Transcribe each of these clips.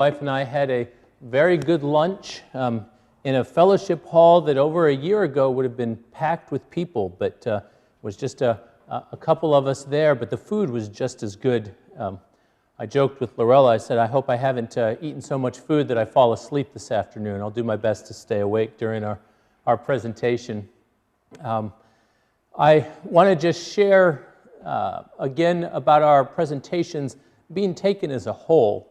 wife and I had a very good lunch in a fellowship hall that over a year ago would have been packed with people, but was just a couple of us there, but the food was just as good. I joked with Laurella, I said, I hope I haven't eaten so much food that I fall asleep this afternoon. I'll do my best to stay awake during our presentation. I want to just share again about our presentations being taken as a whole.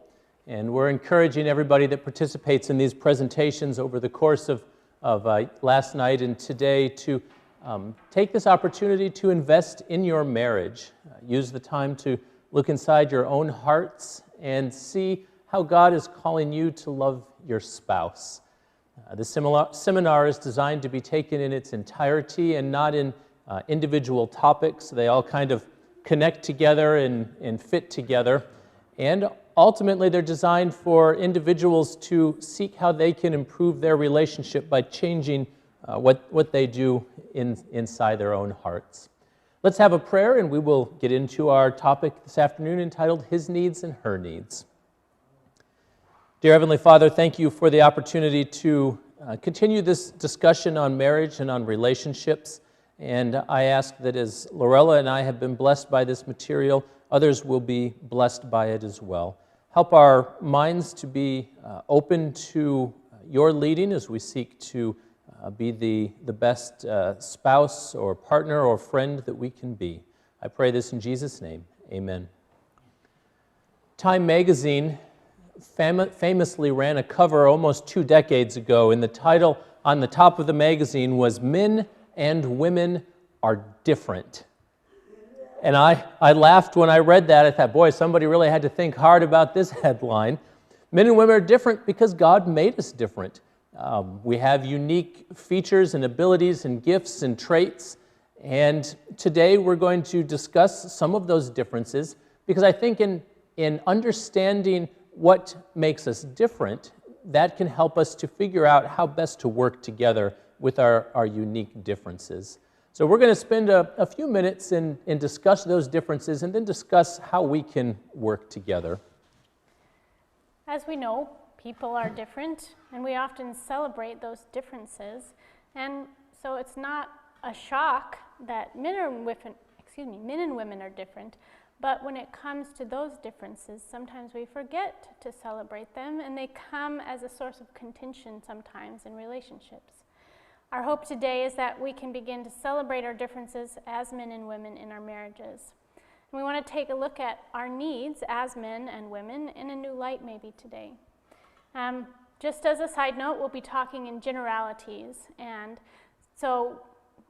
And we're encouraging everybody that participates in these presentations over the course of last night and today to take this opportunity to invest in your marriage. Use the time to look inside your own hearts and see how God is calling you to love your spouse. The seminar is designed to be taken in its entirety and not in individual topics. They all kind of connect together and fit together. And ultimately, they're designed for individuals to seek how they can improve their relationship by changing what they do inside their own hearts. Let's have a prayer, and we will get into our topic this afternoon entitled His Needs and Her Needs. Dear Heavenly Father, thank you for the opportunity to continue this discussion on marriage and on relationships. And I ask that as Laurella and I have been blessed by this material, others will be blessed by it as well. Help our minds to be open to your leading as we seek to be the best spouse or partner or friend that we can be. I pray this in Jesus' name. Amen. Time magazine famously ran a cover almost 2 decades ago, and the title on the top of the magazine was Men and Women Are Different. And I laughed when I read that. I thought, boy, somebody really had to think hard about this headline. Men and women are different because God made us different. We have unique features and abilities and gifts and traits. And today we're going to discuss some of those differences because I think in understanding what makes us different, that can help us to figure out how best to work together with our unique differences. So we're going to spend a few minutes and discuss those differences and then discuss how we can work together. As we know, people are different, and we often celebrate those differences. And so it's not a shock that men and women are different, but when it comes to those differences, sometimes we forget to celebrate them, and they come as a source of contention sometimes in relationships. Our hope today is that we can begin to celebrate our differences as men and women in our marriages. And we want to take a look at our needs as men and women in a new light maybe today. Just as a side note, we'll be talking in generalities, and so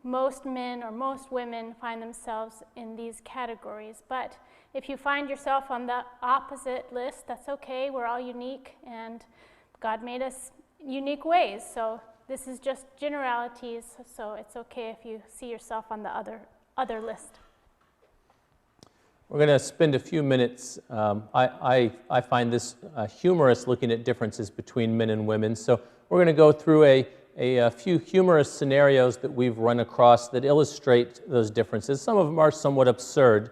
most men or most women find themselves in these categories. But if you find yourself on the opposite list, that's okay. We're all unique, and God made us unique ways. So this is just generalities, so it's okay if you see yourself on the other list. We're going to spend a few minutes. I find this humorous, looking at differences between men and women. So we're going to go through a few humorous scenarios that we've run across that illustrate those differences. Some of them are somewhat absurd,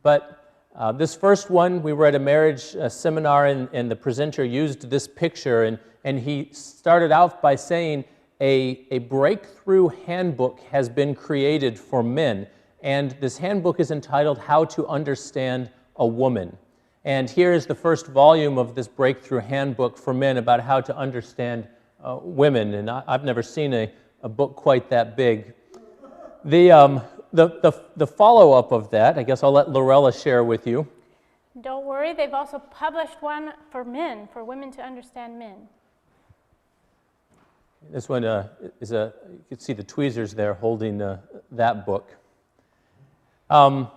but this first one, we were at a marriage seminar, and the presenter used this picture, and he started out by saying, a breakthrough handbook has been created for men, and this handbook is entitled How to Understand a Woman. And here is the first volume of this breakthrough handbook for men about how to understand women, and I've never seen a book quite that big. The follow-up of that, I guess I'll let Laurella share with you. Don't worry, they've also published one for men, for women to understand men. This one is you can see the tweezers there holding that book. So,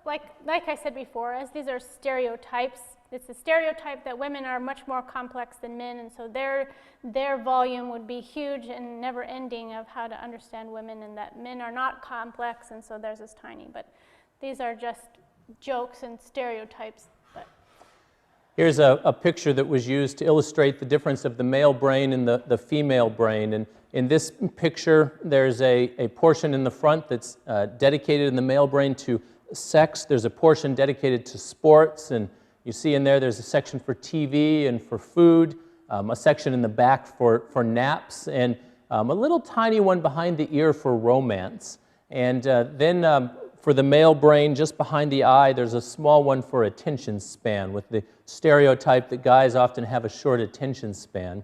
like I said before, as these are stereotypes, it's a stereotype that women are much more complex than men, and so their volume would be huge and never-ending of how to understand women, and that men are not complex, and so theirs is tiny. But these are just jokes and stereotypes. Here's a picture that was used to illustrate the difference of the male brain and the female brain. And in this picture, there's a portion in the front that's dedicated in the male brain to sex. There's a portion dedicated to sports and you see in there, there's a section for TV and for food, a section in the back for naps, and a little tiny one behind the ear for romance. And then for the male brain, just behind the eye, there's a small one for attention span, with the stereotype that guys often have a short attention span.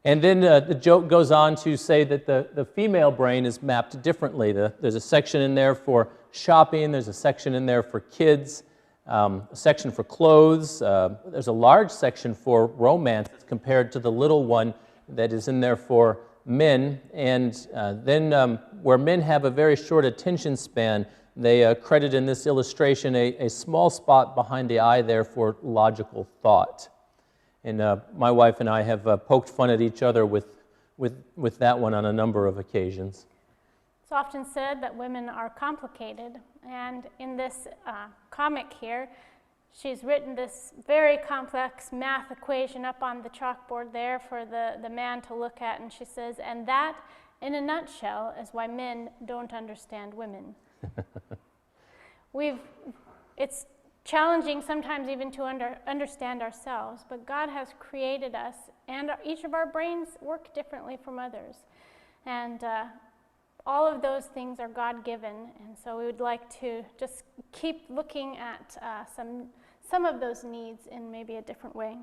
And then the joke goes on to say that the female brain is mapped differently. There's a section in there for shopping, there's a section in there for kids, a section for clothes, there's a large section for romance as compared to the little one that is in there for men. And then where men have a very short attention span, they credit in this illustration a small spot behind the eye there for logical thought. And my wife and I have poked fun at each other with that one on a number of occasions. It's often said that women are complicated, and in this comic here, she's written this very complex math equation up on the chalkboard there for the man to look at, and she says, and that, in a nutshell, is why men don't understand women. It's challenging sometimes even to understand ourselves, but God has created us, and each of our brains work differently from others. And all of those things are God-given, and so we would like to just keep looking at some of those needs in maybe a different way.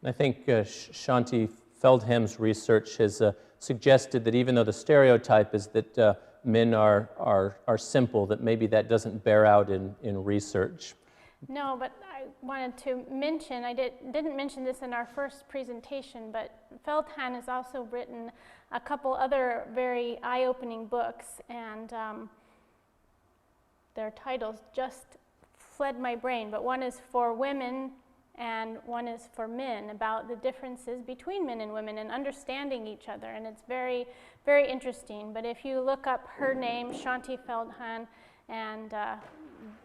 I think Shanti Feldham's research has suggested that even though the stereotype is that men are simple, that maybe that doesn't bear out in research. No, but I wanted to mention, I didn't mention this in our first presentation, but Feldham has also written a couple other very eye-opening books, and their titles just fled my brain, but one is for women and one is for men, about the differences between men and women and understanding each other, and it's very, very interesting. But if you look up her name, Shanti Feldham, and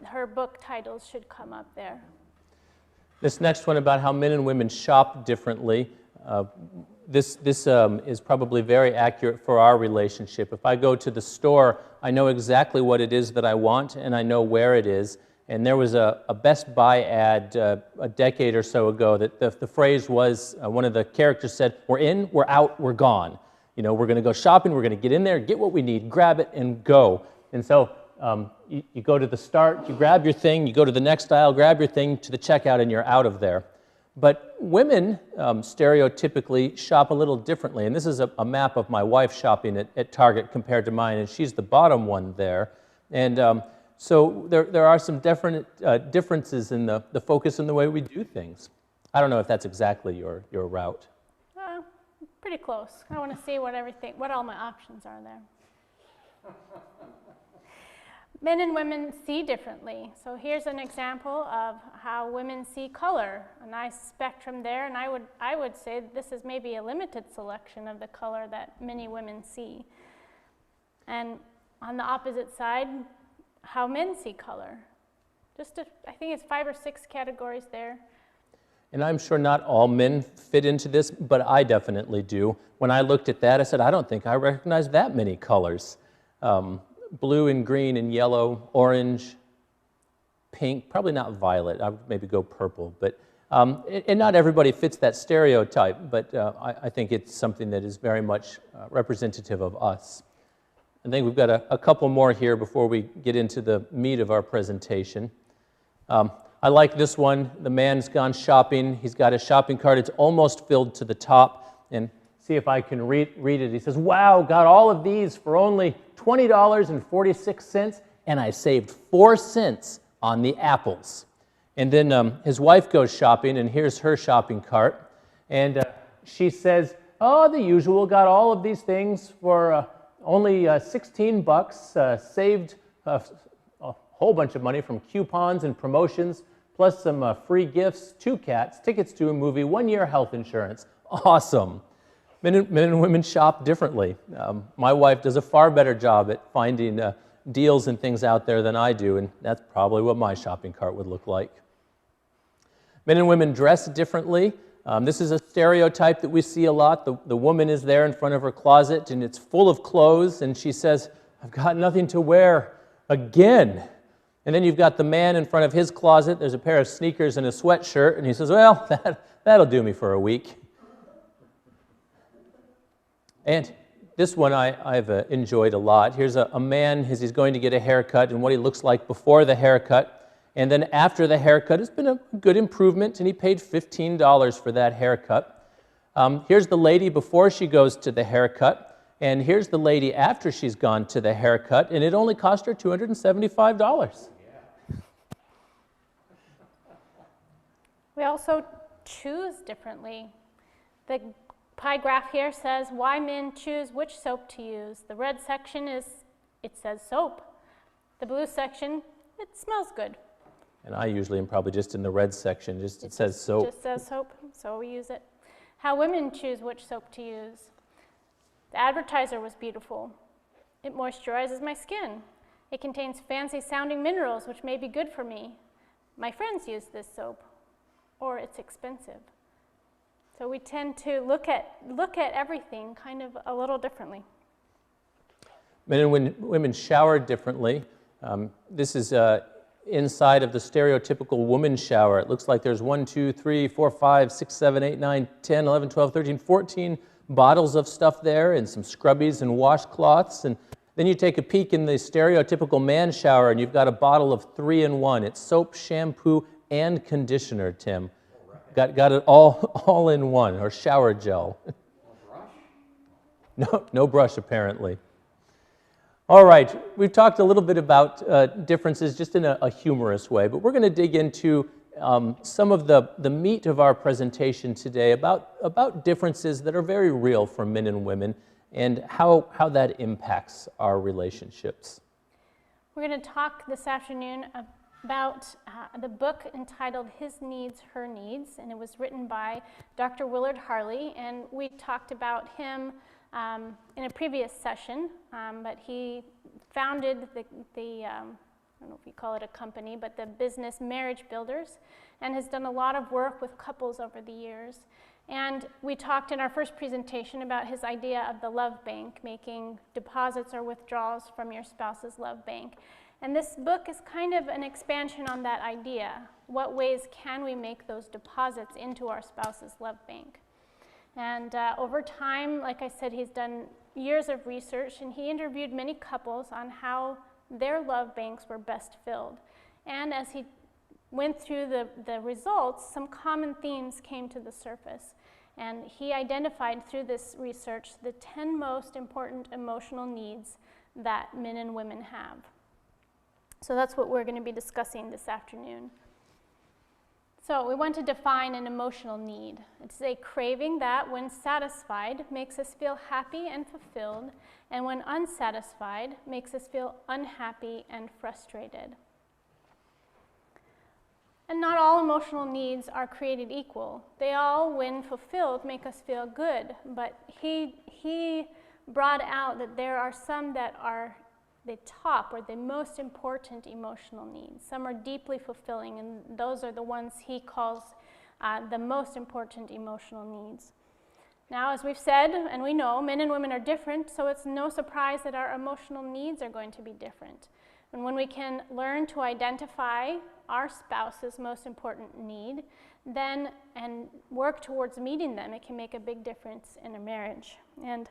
her book titles should come up there. This next one about how men and women shop differently, this is probably very accurate for our relationship. If I go to the store, I know exactly what it is that I want, and I know where it is. And there was a Best Buy ad a decade or so ago that the phrase was, one of the characters said, "We're in, we're out, we're gone." You know, we're going to go shopping, we're going to get in there, get what we need, grab it, and go. And so you go to the start, you grab your thing, you go to the next aisle, grab your thing, to the checkout, and you're out of there. But women stereotypically shop a little differently. And this is a map of my wife shopping at Target compared to mine, and she's the bottom one there. And so there are some differences in the focus and the way we do things. I don't know if that's exactly your route. Pretty close. I want to see what all my options are there. Men and women see differently. So here's an example of how women see color. A nice spectrum there, and I would say this is maybe a limited selection of the color that many women see. And on the opposite side, how men see color. I think it's 5 or 6 categories there. And I'm sure not all men fit into this, but I definitely do. When I looked at that, I said, I don't think I recognize that many colors. Blue and green and yellow, orange, pink, probably not violet. I would maybe go purple. But and not everybody fits that stereotype, but I think it's something that is very much representative of us. I think we've got a couple more here before we get into the meat of our presentation. I like this one. The man's gone shopping. He's got a shopping cart. It's almost filled to the top. And see if I can read it. He says, "Wow, got all of these for only $20.46, and I saved 4 cents on the apples." And then his wife goes shopping, and here's her shopping cart. And she says, "Oh, the usual, got all of these things for only $16, saved a whole bunch of money from coupons and promotions, plus some free gifts, 2 cats, tickets to a movie, 1-year health insurance." Awesome. Men and women shop differently. My wife does a far better job at finding deals and things out there than I do, and that's probably what my shopping cart would look like. Men and women dress differently. This is a stereotype that we see a lot. The woman is there in front of her closet, and it's full of clothes, and she says, "I've got nothing to wear again." And then you've got the man in front of his closet. There's a pair of sneakers and a sweatshirt, and he says, well, that'll do me for a week. And this one I've enjoyed a lot. Here's a man as he's going to get a haircut and what he looks like before the haircut. And then after the haircut, it's been a good improvement, and he paid $15 for that haircut. Here's the lady before she goes to the haircut. And here's the lady after she's gone to the haircut, and it only cost her $275. We also choose differently. The pie graph here says why men choose which soap to use. The red section it says soap. The blue section, it smells good. And I usually am probably just in the red section, it says soap. Just says soap, so we use it. How women choose which soap to use. The advertiser was beautiful. It moisturizes my skin. It contains fancy sounding minerals which may be good for me. My friends use this soap. Or it's expensive. So we tend to look at everything kind of a little differently. Men and women shower differently. This is inside of the stereotypical woman shower. It looks like there's 1, 2, 3, 4, 5, 6, 7, 8, 9, 10, 11, 12, 13, 14 bottles of stuff there, and some scrubbies and washcloths. And then you take a peek in the stereotypical man shower, and you've got a bottle of 3-in-1. It's soap, shampoo, and conditioner, Tim. Got it all in one, or shower gel. No brush, apparently. All right, we've talked a little bit about differences just in a humorous way, but we're going to dig into some of the meat of our presentation today about differences that are very real for men and women and how that impacts our relationships. We're going to talk this afternoon about the book entitled His Needs, Her Needs, and it was written by Dr. Willard Harley, and we talked about him in a previous session, but he founded the I don't know if you call it a company, but the business Marriage Builders, and has done a lot of work with couples over the years. And we talked in our first presentation about his idea of the love bank, making deposits or withdrawals from your spouse's love bank. And this book is kind of an expansion on that idea. What ways can we make those deposits into our spouse's love bank? And over time, like I said, he's done years of research, and he interviewed many couples on how their love banks were best filled. And as he went through the results, some common themes came to the surface. And he identified through this research the 10 most important emotional needs that men and women have. So that's what we're going to be discussing this afternoon. So we want to define an emotional need. It's a craving that, when satisfied, makes us feel happy and fulfilled, and when unsatisfied, makes us feel unhappy and frustrated. And not all emotional needs are created equal. They all, when fulfilled, make us feel good, but he brought out that there are some that are the top or the most important emotional needs. Some are deeply fulfilling, and those are the ones he calls the most important emotional needs. Now, as we've said, and we know, men and women are different, so it's no surprise that our emotional needs are going to be different. And when we can learn to identify our spouse's most important need, then and work towards meeting them, it can make a big difference in a marriage. And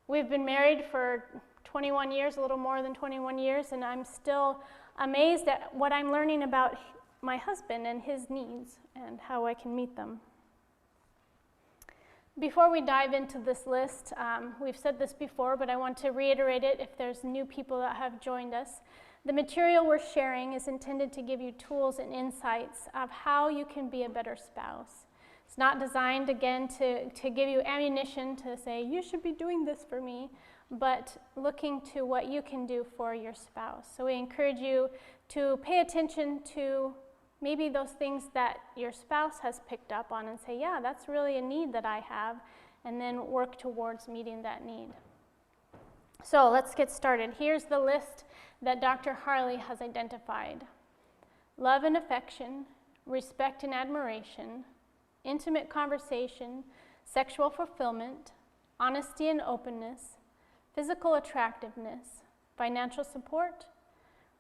we've been married for 21 years, a little more than 21 years, and I'm still amazed at what I'm learning about my husband and his needs and how I can meet them. Before we dive into this list, we've said this before, but I want to reiterate it if there's new people that have joined us. The material we're sharing is intended to give you tools and insights of how you can be a better spouse. It's not designed, again, to give you ammunition to say, you should be doing this for me, but looking to what you can do for your spouse. So we encourage you to pay attention to maybe those things that your spouse has picked up on and say, yeah, that's really a need that I have, and then work towards meeting that need. So let's get started. Here's the list that Dr. Harley has identified. Love and affection, respect and admiration, intimate conversation, sexual fulfillment, honesty and openness, physical attractiveness, financial support,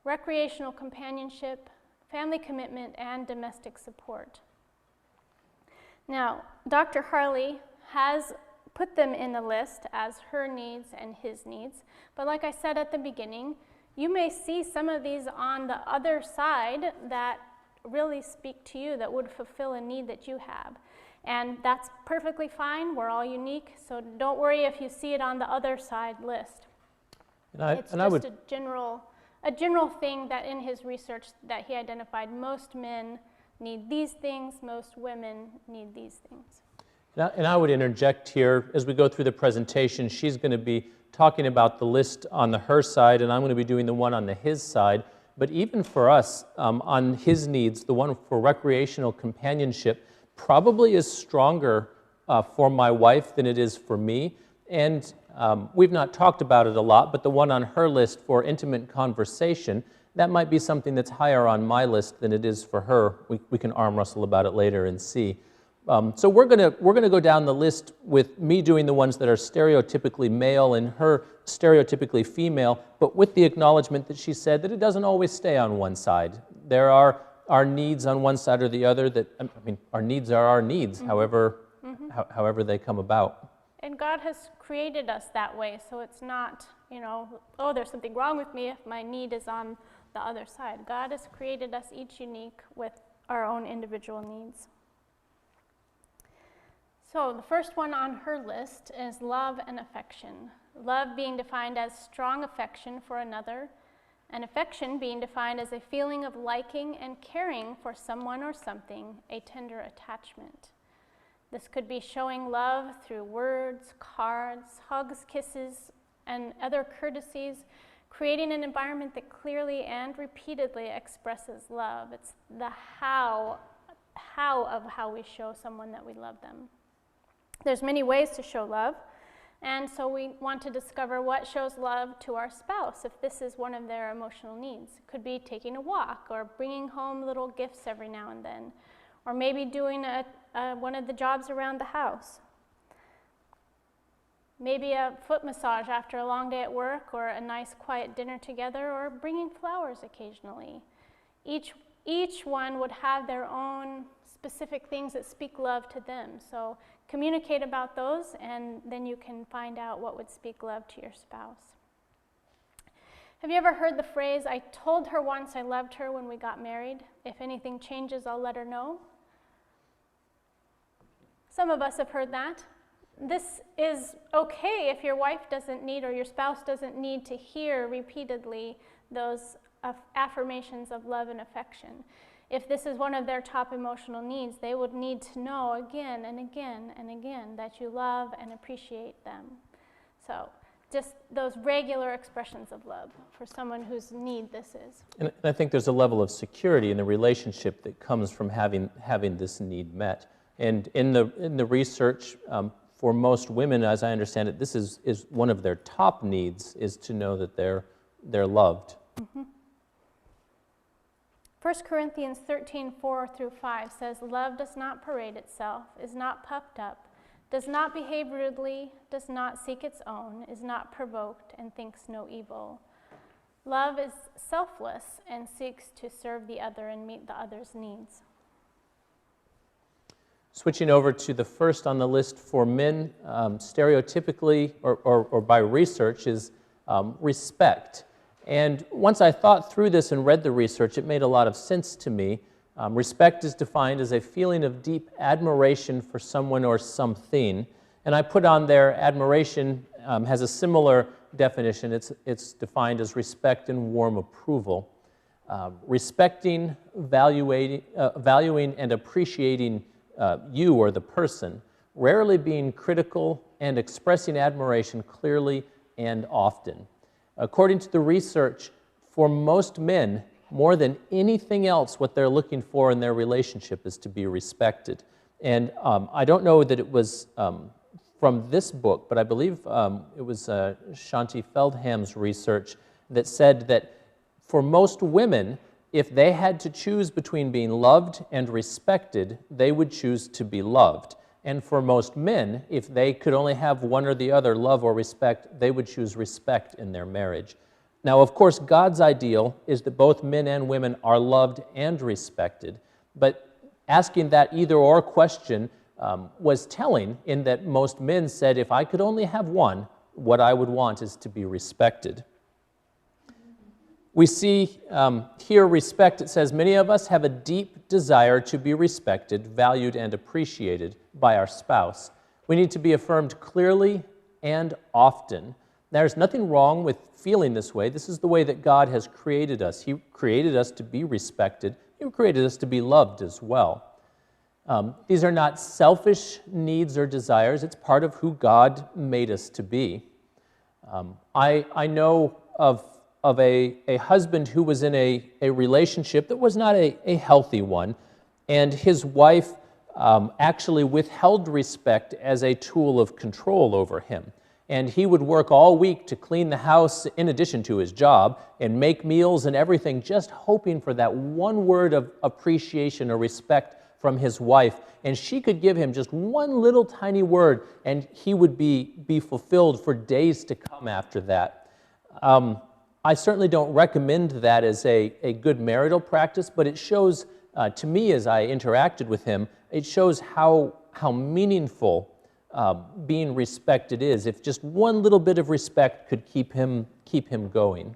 recreational companionship, family commitment, and domestic support. Now, Dr. Harley has put them in the list as her needs and his needs, but like I said at the beginning, you may see some of these on the other side that really speak to you, that would fulfill a need that you have. And that's perfectly fine. We're all unique, so don't worry if you see it on the other side list. It's just a general thing that in his research that he identified, most men need these things, most women need these things. And I would interject here, as we go through the presentation, she's going to be talking about the list on the her side, and I'm going to be doing the one on the his side. But even for us, on his needs, the one for recreational companionship probably is stronger for my wife than it is for me. And we've not talked about it a lot, but the one on her list for intimate conversation, that might be something that's higher on my list than it is for her. We can arm wrestle about it later and see. So we're gonna go down the list with me doing the ones that are stereotypically male and her stereotypically female, but with the acknowledgement that she said that it doesn't always stay on one side. There are our needs on one side or the other. That, I mean, our needs are our needs, however they come about. And God has created us that way, so it's not, you know, oh, there's something wrong with me if my need is on the other side. God has created us each unique with our own individual needs. So the first one on her list is love and affection. Love being defined as strong affection for another, and affection being defined as a feeling of liking and caring for someone or something, a tender attachment. This could be showing love through words, cards, hugs, kisses, and other courtesies, creating an environment that clearly and repeatedly expresses love. It's the how of how we show someone that we love them. There's many ways to show love, and so we want to discover what shows love to our spouse if this is one of their emotional needs. It could be taking a walk or bringing home little gifts every now and then, or maybe doing one of the jobs around the house. Maybe a foot massage after a long day at work, or a nice quiet dinner together, or bringing flowers occasionally. Each one would have their own specific things that speak love to them. So communicate about those, and then you can find out what would speak love to your spouse. Have you ever heard the phrase, I told her once I loved her when we got married. If anything changes, I'll let her know? Some of us have heard that. This is okay if your wife doesn't need, or your spouse doesn't need to hear repeatedly those affirmations of love and affection. If this is one of their top emotional needs, they would need to know again and again and again that you love and appreciate them. So just those regular expressions of love for someone whose need this is. And I think there's a level of security in the relationship that comes from having this need met. And in the research, for most women, as I understand it, this is one of their top needs, is to know that they're loved. 1 Corinthians 13:4-5 says, love does not parade itself, is not puffed up, does not behave rudely, does not seek its own, is not provoked, and thinks no evil. Love is selfless and seeks to serve the other and meet the other's needs. Switching over to the first on the list for men, stereotypically or by research, is respect. And once I thought through this and read the research, it made a lot of sense to me. Respect is defined as a feeling of deep admiration for someone or something. And I put on there, admiration has a similar definition. It's defined as respect and warm approval. Respecting, valuing, and appreciating you or the person, rarely being critical, and expressing admiration clearly and often. According to the research, for most men, more than anything else, what they're looking for in their relationship is to be respected. And I don't know that it was from this book, but I believe it was Shanti Feldham's research that said that for most women, if they had to choose between being loved and respected, they would choose to be loved. And for most men, if they could only have one or the other, love or respect, they would choose respect in their marriage. Now, of course, God's ideal is that both men and women are loved and respected, but asking that either-or question was telling in that most men said, if I could only have one, what I would want is to be respected. We see here respect, it says, many of us have a deep desire to be respected, valued, and appreciated by our spouse. We need to be affirmed clearly and often. There's nothing wrong with feeling this way. This is the way that God has created us. He created us to be respected. He created us to be loved as well. These are not selfish needs or desires. It's part of who God made us to be. I know of a husband who was in a relationship that was not a healthy one, and his wife actually withheld respect as a tool of control over him. And he would work all week to clean the house in addition to his job and make meals and everything, just hoping for that one word of appreciation or respect from his wife. And she could give him just one little tiny word, and he would be fulfilled for days to come after that. I certainly don't recommend that as a good marital practice, but it shows to me as I interacted with him, it shows how meaningful being respected is. If just one little bit of respect could keep him going.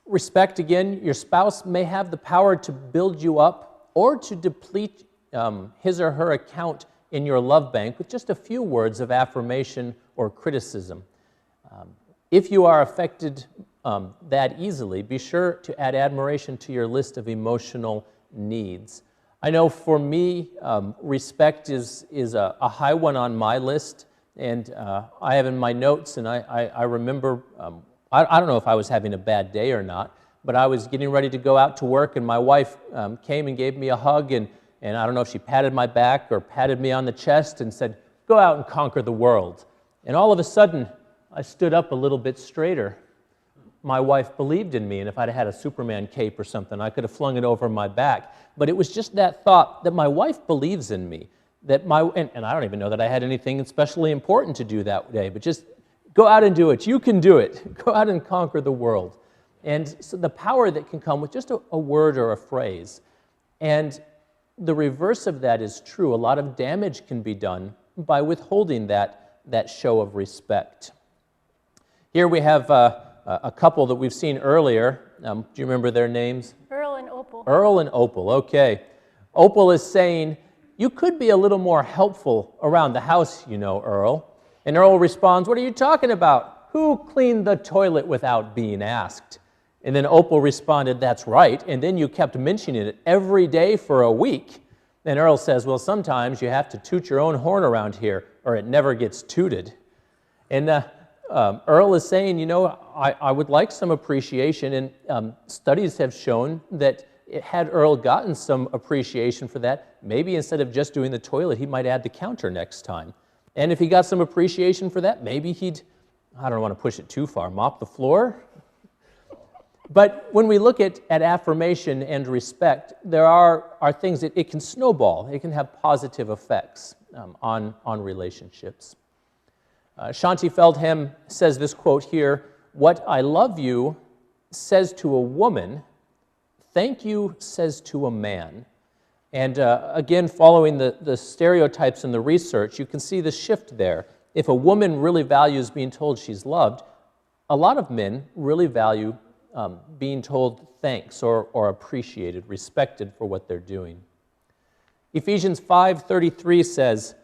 Respect, again, your spouse may have the power to build you up or to deplete his or her account in your love bank with just a few words of affirmation or criticism. If you are affected that easily, be sure to add admiration to your list of emotional needs. I know for me, respect is a high one on my list, and I have in my notes, and I remember, I don't know if I was having a bad day or not, but I was getting ready to go out to work, and my wife came and gave me a hug, and I don't know if she patted my back or patted me on the chest and said, "Go out and conquer the world." And all of a sudden, I stood up a little bit straighter. My wife believed in me, and if I'd had a Superman cape or something, I could have flung it over my back. But it was just that thought that my wife believes in me, that and I don't even know that I had anything especially important to do that day, but just go out and do it. You can do it. Go out and conquer the world. And so the power that can come with just a word or a phrase. And the reverse of that is true. A lot of damage can be done by withholding that show of respect. Here we have a couple that we've seen earlier. Do you remember their names? Earl and Opal. Earl and Opal, okay. Opal is saying, "You could be a little more helpful around the house, you know, Earl." And Earl responds, "What are you talking about? Who cleaned the toilet without being asked?" And then Opal responded, "That's right, and then you kept mentioning it every day for a week." And Earl says, "Well, sometimes you have to toot your own horn around here, or it never gets tooted." And Earl is saying, you know, I would like some appreciation, and studies have shown that had Earl gotten some appreciation for that, maybe instead of just doing the toilet, he might add the counter next time. And if he got some appreciation for that, maybe he'd, I don't want to push it too far, mop the floor? But when we look at affirmation and respect, there are things that it can snowball. It can have positive effects on relationships. Shanti Feldham says this quote here, "What I love you says to a woman, thank you says to a man." And again, following the stereotypes in the research, you can see the shift there. If a woman really values being told she's loved, a lot of men really value being told thanks or appreciated, respected for what they're doing. Ephesians 5:33 says,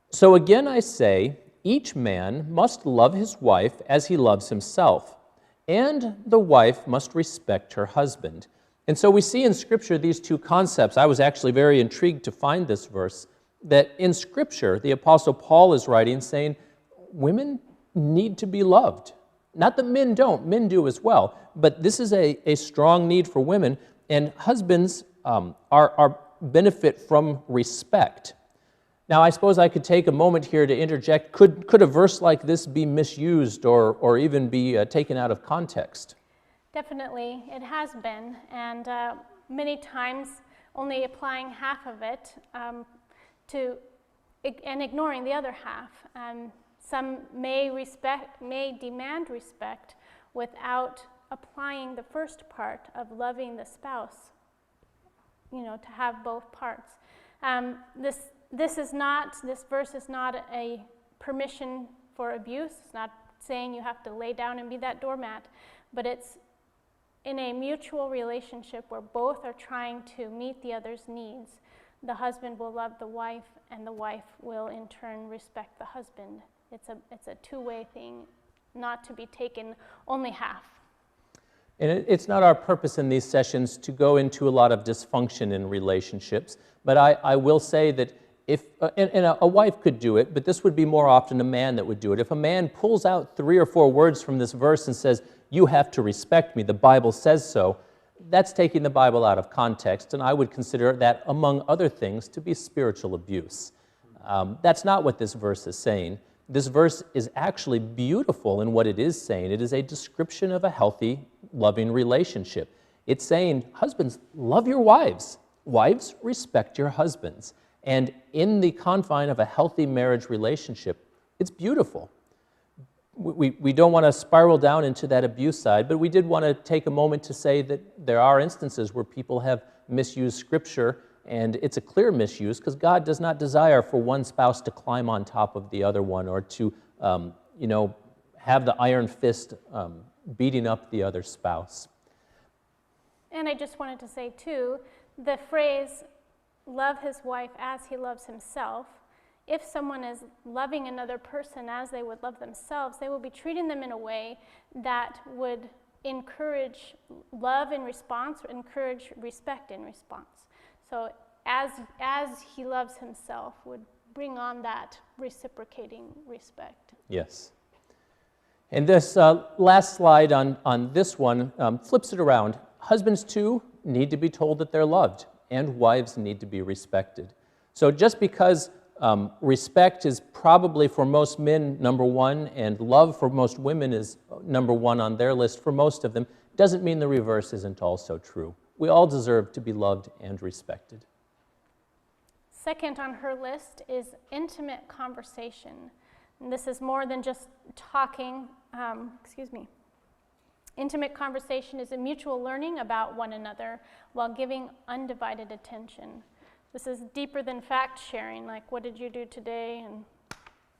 "So again I say, each man must love his wife as he loves himself, and the wife must respect her husband." And so we see in Scripture these two concepts. I was actually very intrigued to find this verse, that in Scripture, the Apostle Paul is writing saying, women need to be loved. Not that men don't, men do as well, but this is a strong need for women, and husbands are benefit from respect. Now, I suppose I could take a moment here to interject. Could a verse like this be misused or even be taken out of context? Definitely, it has been, and many times only applying half of it and ignoring the other half. Some may demand respect without applying the first part of loving the spouse, to have both parts. This verse is not a permission for abuse. It's not saying you have to lay down and be that doormat, but it's in a mutual relationship where both are trying to meet the other's needs. The husband will love the wife, and the wife will in turn respect the husband. It's a two-way thing, not to be taken only half. And it's not our purpose in these sessions to go into a lot of dysfunction in relationships, but I will say that if, a wife could do it, but this would be more often a man that would do it. If a man pulls out 3 or 4 words from this verse and says, "You have to respect me, the Bible says so," that's taking the Bible out of context, and I would consider that, among other things, to be spiritual abuse. That's not what this verse is saying. This verse is actually beautiful in what it is saying. It is a description of a healthy, loving relationship. It's saying, husbands, love your wives. Wives, respect your husbands. And in the confine of a healthy marriage relationship, it's beautiful. We don't want to spiral down into that abuse side, but we did want to take a moment to say that there are instances where people have misused Scripture, and it's a clear misuse because God does not desire for one spouse to climb on top of the other one or to, have the iron fist beating up the other spouse. And I just wanted to say, too, the phrase, love his wife as he loves himself, if someone is loving another person as they would love themselves, they will be treating them in a way that would encourage love in response, or encourage respect in response. So as he loves himself would bring on that reciprocating respect. Yes. And this last slide on this one flips it around. Husbands, too, need to be told that they're loved, and wives need to be respected. So just because respect is probably for most men number one, and love for most women is number one on their list for most of them, doesn't mean the reverse isn't also true. We all deserve to be loved and respected. Second on her list is intimate conversation. And this is more than just talking, Intimate conversation is a mutual learning about one another while giving undivided attention. This is deeper than fact sharing, like what did you do today and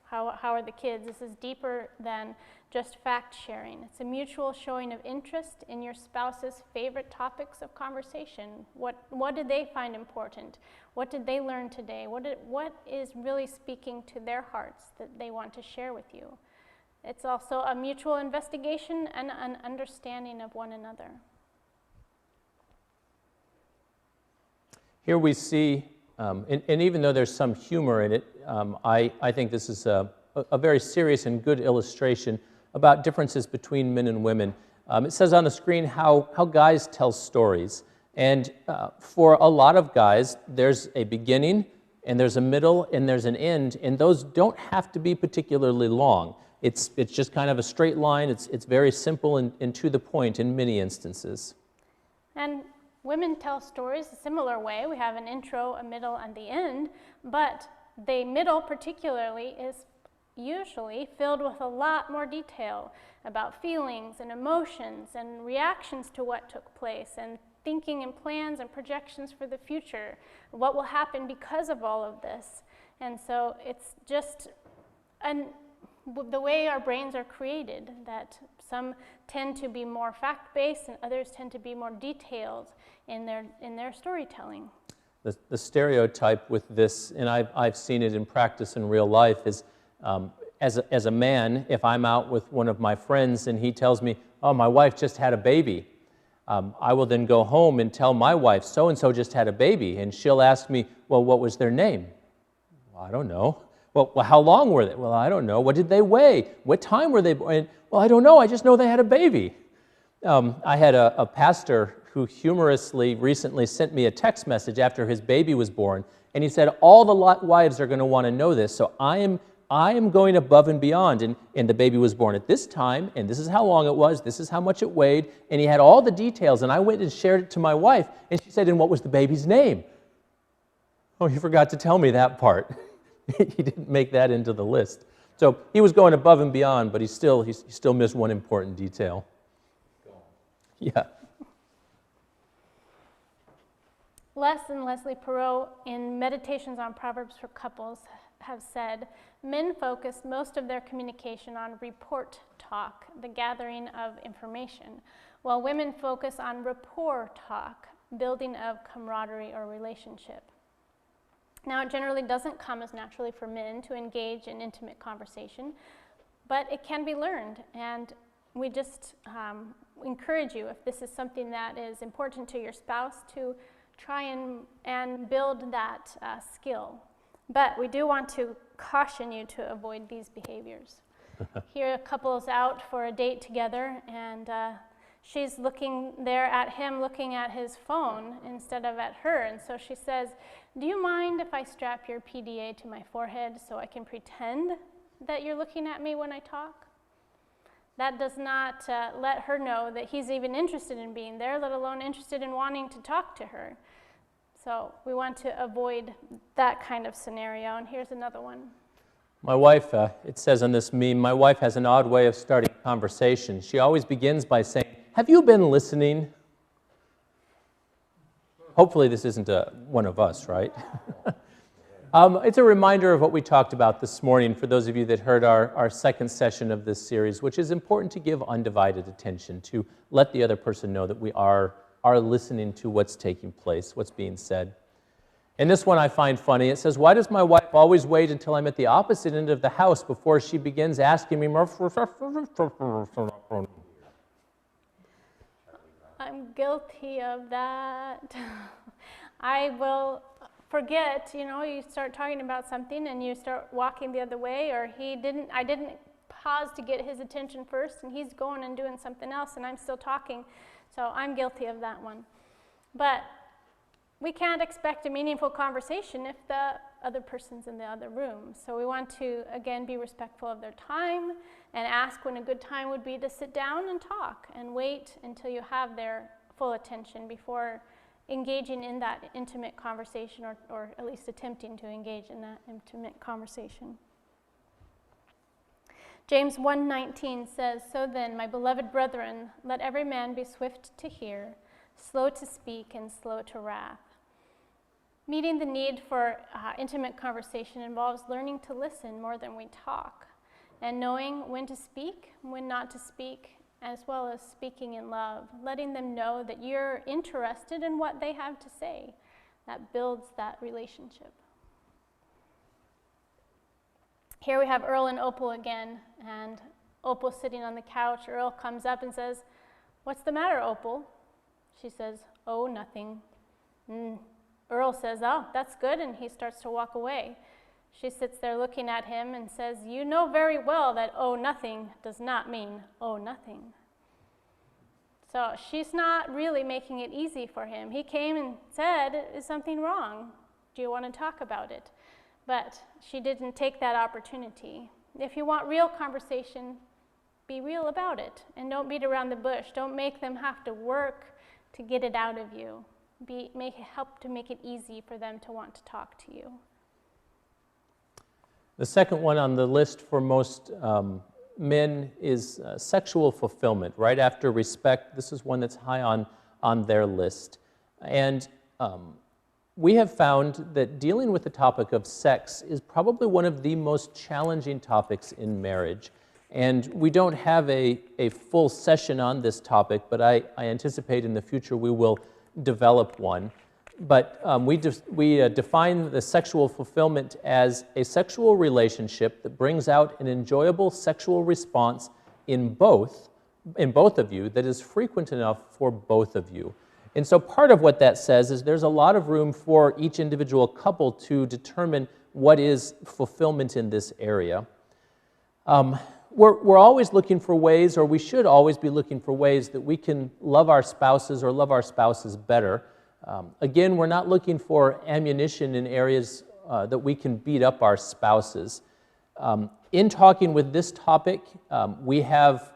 how are the kids? This is deeper than just fact sharing. It's a mutual showing of interest in your spouse's favorite topics of conversation. What did they find important? What did they learn today? What is really speaking to their hearts that they want to share with you? It's also a mutual investigation and an understanding of one another. Here we see, and even though there's some humor in it, I think this is a very serious and good illustration about differences between men and women. It says on the screen how guys tell stories. And for a lot of guys, there's a beginning, and there's a middle, and there's an end, and those don't have to be particularly long. It's just kind of a straight line. It's very simple and to the point in many instances. And women tell stories a similar way. We have an intro, a middle, and the end, but the middle particularly is usually filled with a lot more detail about feelings and emotions and reactions to what took place and thinking and plans and projections for the future, what will happen because of all of this. And so it's just the way our brains are created, that some tend to be more fact-based and others tend to be more detailed in their storytelling. The stereotype with this, and I've seen it in practice in real life, is as a man, if I'm out with one of my friends and he tells me, "Oh, my wife just had a baby," I will then go home and tell my wife, "So-and-so just had a baby," and she'll ask me, "Well, what was their name?" "Well, I don't know." Well, how long were they? "Well, I don't know." "What did they weigh? What time were they born?" "Well, I don't know. I just know they had a baby." I had a pastor who humorously recently sent me a text message after his baby was born, and he said, "All the wives are going to want to know this, so I am going above and beyond." And the baby was born at this time, and this is how long it was, this is how much it weighed, and he had all the details, and I went and shared it to my wife, and she said, "And what was the baby's name?" "Oh, you forgot to tell me that part." He didn't make that into the list. So he was going above and beyond, but he still missed one important detail. Yeah. Les and Leslie Perot in Meditations on Proverbs for Couples have said, men focus most of their communication on report talk, the gathering of information, while women focus on rapport talk, building of camaraderie or relationship. Now, it generally doesn't come as naturally for men to engage in intimate conversation, but it can be learned, and we just encourage you, if this is something that is important to your spouse, to try and build that skill. But we do want to caution you to avoid these behaviors. Here a couple is out for a date together, and she's looking there at him, looking at his phone instead of at her. And so she says, "Do you mind if I strap your PDA to my forehead so I can pretend that you're looking at me when I talk?" That does not let her know that he's even interested in being there, let alone interested in wanting to talk to her. So we want to avoid that kind of scenario. And here's another one. My wife, it says on this meme, my wife has an odd way of starting a conversation. She always begins by saying, "Have you been listening?" Hopefully this isn't one of us, right? It's a reminder of what we talked about this morning for those of you that heard our second session of this series, which is important to give undivided attention, to let the other person know that we are listening to what's taking place, what's being said. And this one I find funny. It says, "Why does my wife always wait until I'm at the opposite end of the house before she begins asking me more?" I'm guilty of that. I will forget, you start talking about something and you start walking the other way, or I didn't pause to get his attention first, and he's going and doing something else, and I'm still talking. So I'm guilty of that one. But we can't expect a meaningful conversation if the other person's in the other room. So we want to, again, be respectful of their time and ask when a good time would be to sit down and talk, and wait until you have their full attention before engaging in that intimate conversation, or at least attempting to engage in that intimate conversation. James 1:19 says, "So then, my beloved brethren, let every man be swift to hear, slow to speak, and slow to wrath." Meeting the need for intimate conversation involves learning to listen more than we talk, and knowing when to speak, when not to speak, as well as speaking in love, letting them know that you're interested in what they have to say. That builds that relationship. Here we have Earl and Opal again, and Opal's sitting on the couch. Earl comes up and says, "What's the matter, Opal?" She says, "Oh, nothing." Earl says, "Oh, that's good," and he starts to walk away. She sits there looking at him and says, "You know very well that 'oh, nothing' does not mean 'oh, nothing.'" So she's not really making it easy for him. He came and said, "Is something wrong? Do you want to talk about it?" But she didn't take that opportunity. If you want real conversation, be real about it, and don't beat around the bush. Don't make them have to work to get it out of you. Help to make it easy for them to want to talk to you. The second one on the list for most men is sexual fulfillment, right after respect. This is one that's high on their list. And we have found that dealing with the topic of sex is probably one of the most challenging topics in marriage. And we don't have a full session on this topic, but I anticipate in the future we will develop one. But we define the sexual fulfillment as a sexual relationship that brings out an enjoyable sexual response in both of you that is frequent enough for both of you. And so part of what that says is there's a lot of room for each individual couple to determine what is fulfillment in this area. We're always looking for ways, or we should always be looking for ways that we can love our spouses or love our spouses better. Again, we're not looking for ammunition in areas that we can beat up our spouses. In talking with this topic, we have,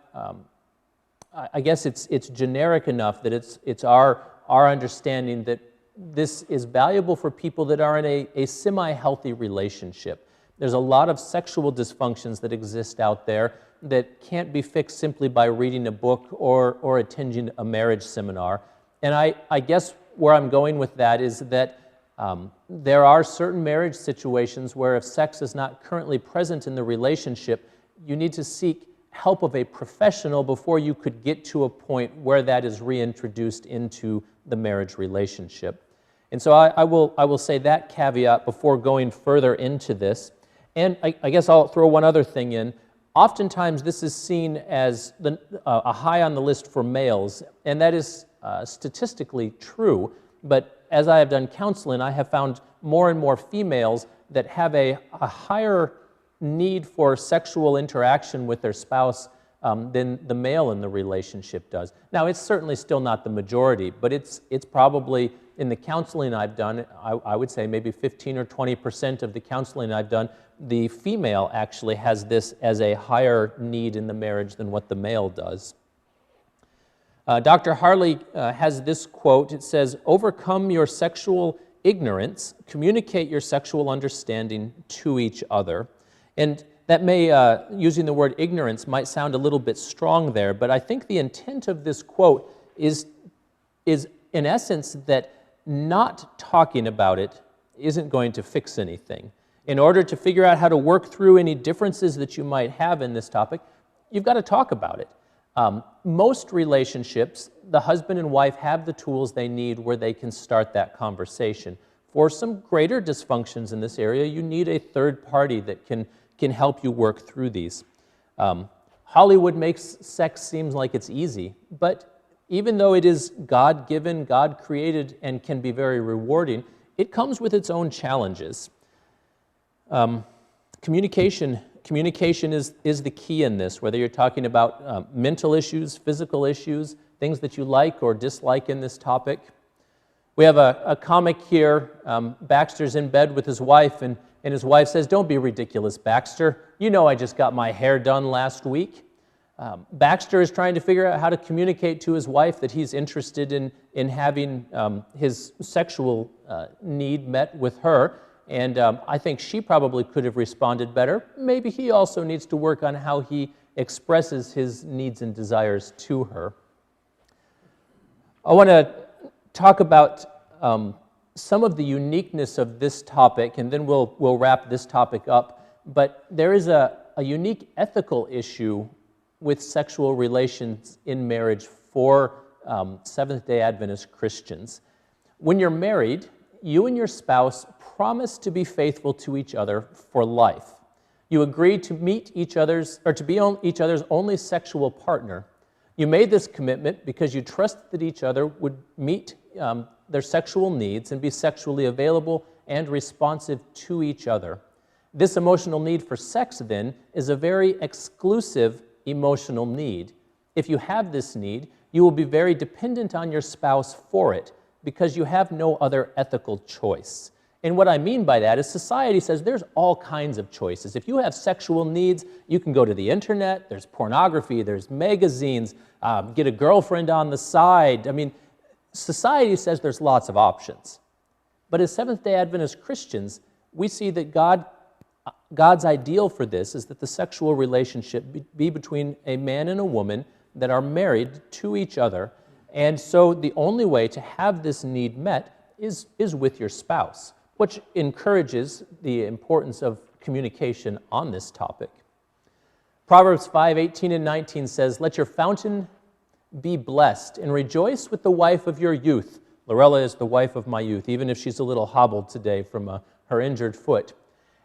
I guess it's generic enough that it's our understanding that this is valuable for people that are in a semi-healthy relationship. There's a lot of sexual dysfunctions that exist out there that can't be fixed simply by reading a book or attending a marriage seminar. And I guess where I'm going with that is that there are certain marriage situations where if sex is not currently present in the relationship, you need to seek help of a professional before you could get to a point where that is reintroduced into the marriage relationship. And so I will say that caveat before going further into this. And I guess I'll throw one other thing in. Oftentimes this is seen as a high on the list for males, and that is statistically true, but as I have done counseling, I have found more and more females that have a higher need for sexual interaction with their spouse than the male in the relationship does. Now, it's certainly still not the majority, but it's probably, in the counseling I've done, I would say maybe 15 or 20% of the counseling I've done, the female actually has this as a higher need in the marriage than what the male does. Dr. Harley has this quote. It says, "Overcome your sexual ignorance, communicate your sexual understanding to each other." And that may, using the word ignorance, might sound a little bit strong there, but I think the intent of this quote is in essence that not talking about it isn't going to fix anything. In order to figure out how to work through any differences that you might have in this topic, you've got to talk about it. Most relationships, the husband and wife have the tools they need where they can start that conversation. For some greater dysfunctions in this area, you need a third party that can help you work through these. Hollywood makes sex seem like it's easy, but even though it is God-given, God-created, and can be very rewarding, it comes with its own challenges. Communication is the key in this, whether you're talking about mental issues, physical issues, things that you like or dislike in this topic. We have a comic here. Baxter's in bed with his wife, and his wife says, "Don't be ridiculous, Baxter. You know I just got my hair done last week." Baxter is trying to figure out how to communicate to his wife that he's interested in having his sexual need met with her. And I think she probably could have responded better. Maybe he also needs to work on how he expresses his needs and desires to her. I want to talk about some of the uniqueness of this topic, and then we'll wrap this topic up. But there is a unique ethical issue with sexual relations in marriage for Seventh-day Adventist Christians. When you're married, you and your spouse promise to be faithful to each other for life. You agree to meet each other's, or to be each other's only sexual partner. You made this commitment because you trusted that each other would meet their sexual needs and be sexually available and responsive to each other. This emotional need for sex, then, is a very exclusive emotional need. If you have this need, you will be very dependent on your spouse for it because you have no other ethical choice. And what I mean by that is society says there's all kinds of choices. If you have sexual needs, you can go to the internet, there's pornography, there's magazines, get a girlfriend on the side. I mean, society says there's lots of options. But as Seventh-day Adventist Christians, we see that God's ideal for this is that the sexual relationship be between a man and a woman that are married to each other. And so the only way to have this need met is with your spouse, which encourages the importance of communication on this topic. Proverbs 5:18 and 19 says, "Let your fountain be blessed and rejoice with the wife of your youth." Laurella is the wife of my youth, even if she's a little hobbled today from her injured foot.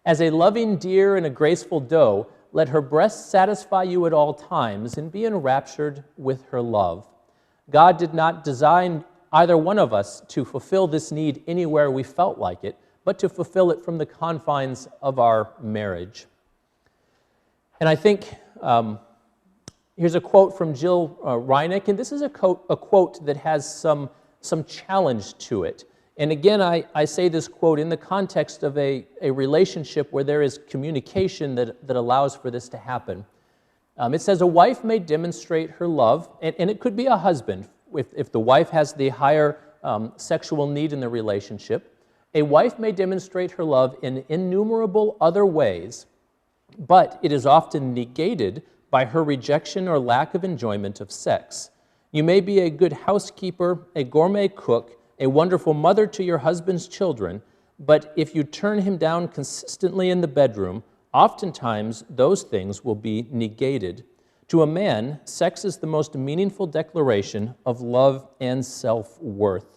"As a loving deer and a graceful doe, let her breast satisfy you at all times and be enraptured with her love." God did not design either one of us to fulfill this need anywhere we felt like it, but to fulfill it from the confines of our marriage. And I think here's a quote from Jill Reinick, and this is a quote that has some challenge to it. And again, I say this quote in the context of a relationship where there is communication that allows for this to happen. It says, "A wife may demonstrate her love," and it could be a husband, if the wife has the higher sexual need in the relationship. A wife may demonstrate her love in innumerable other ways, but it is often negated by her rejection or lack of enjoyment of sex. You may be a good housekeeper, a gourmet cook, a wonderful mother to your husband's children, but if you turn him down consistently in the bedroom, oftentimes those things will be negated. To a man, sex is the most meaningful declaration of love and self-worth.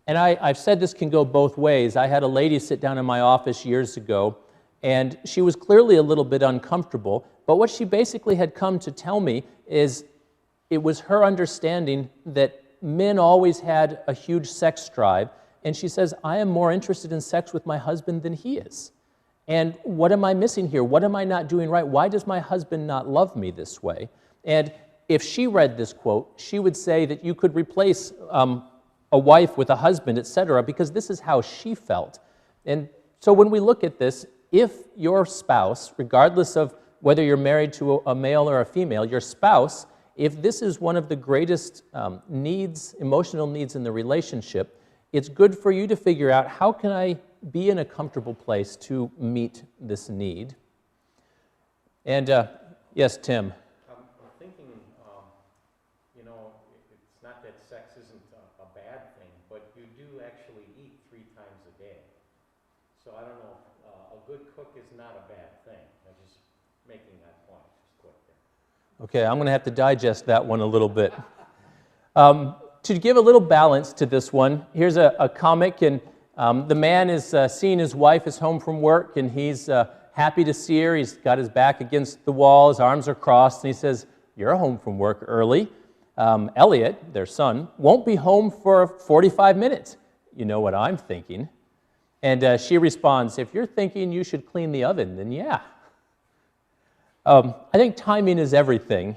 And I've said this can go both ways. I had a lady sit down in my office years ago, and she was clearly a little bit uncomfortable, but what she basically had come to tell me is it was her understanding that men always had a huge sex drive, and she says, I am more interested in sex with my husband than he is. And what am I missing here? What am I not doing right? Why does my husband not love me this way? And if she read this quote, she would say that you could replace a wife with a husband, etc., because this is how she felt. And so when we look at this, if your spouse, regardless of whether you're married to a male or a female, your spouse, if this is one of the greatest needs, emotional needs in the relationship, it's good for you to figure out, how can I be in a comfortable place to meet this need? And yes, Tim. I'm thinking, it's not that sex isn't a bad thing, but you do actually eat 3 times a day. So I don't know, a good cook is not a bad thing. I'm just making that point, just quick there. Okay, I'm going to have to digest that one a little bit. To give a little balance to this one, here's a comic, and the man is seeing his wife is home from work, and he's happy to see her. He's got his back against the wall, his arms are crossed, and he says, you're home from work early. Elliot, their son, won't be home for 45 minutes. You know what I'm thinking. And she responds, if you're thinking you should clean the oven, then yeah. I think timing is everything.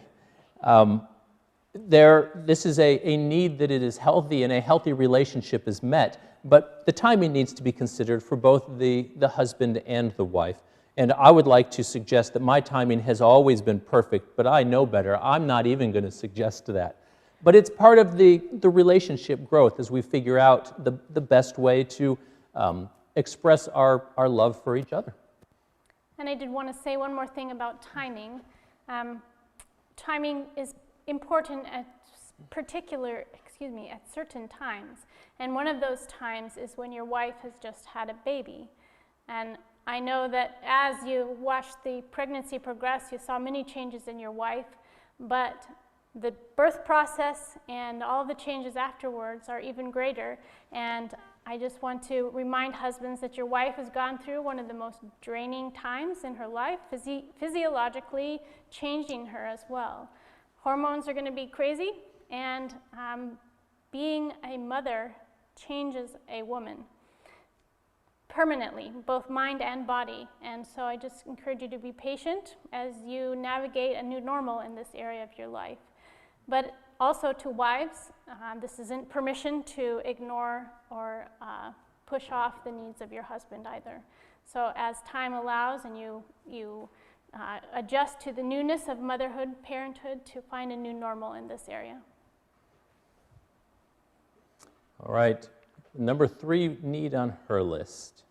This is a need that it is healthy and a healthy relationship is met, but the timing needs to be considered for both the husband and the wife. And I would like to suggest that my timing has always been perfect, but I know better. I'm not even going to suggest that. But it's part of the relationship growth as we figure out the best way to express our love for each other. And I did want to say one more thing about timing. Timing is important at certain times. And one of those times is when your wife has just had a baby. And I know that as you watched the pregnancy progress, you saw many changes in your wife, but the birth process and all the changes afterwards are even greater. And I just want to remind husbands that your wife has gone through one of the most draining times in her life, physiologically changing her as well. Hormones are going to be crazy, and being a mother changes a woman permanently, both mind and body. And so I just encourage you to be patient as you navigate a new normal in this area of your life. But also to wives, this isn't permission to ignore or push off the needs of your husband either. So as time allows and you adjust to the newness of motherhood, parenthood, to find a new normal in this area. All right, number 3 need on her list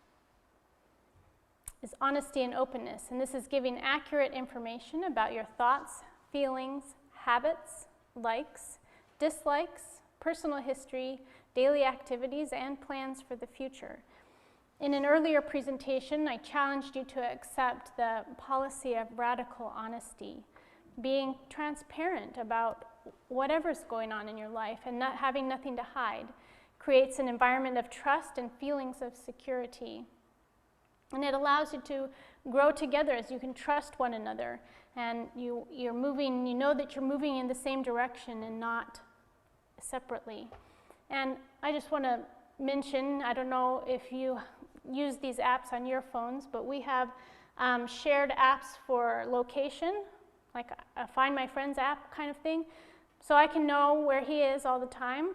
is honesty and openness. And this is giving accurate information about your thoughts, feelings, habits, likes, dislikes, personal history, daily activities, and plans for the future. In an earlier presentation, I challenged you to accept the policy of radical honesty, being transparent about whatever's going on in your life and not having nothing to hide creates an environment of trust and feelings of security. And it allows you to grow together as you can trust one another, and you know that you're moving in the same direction and not separately. And I just want to mention, I don't know if you use these apps on your phones, but we have shared apps for location, like a Find My Friends app kind of thing, so I can know where he is all the time.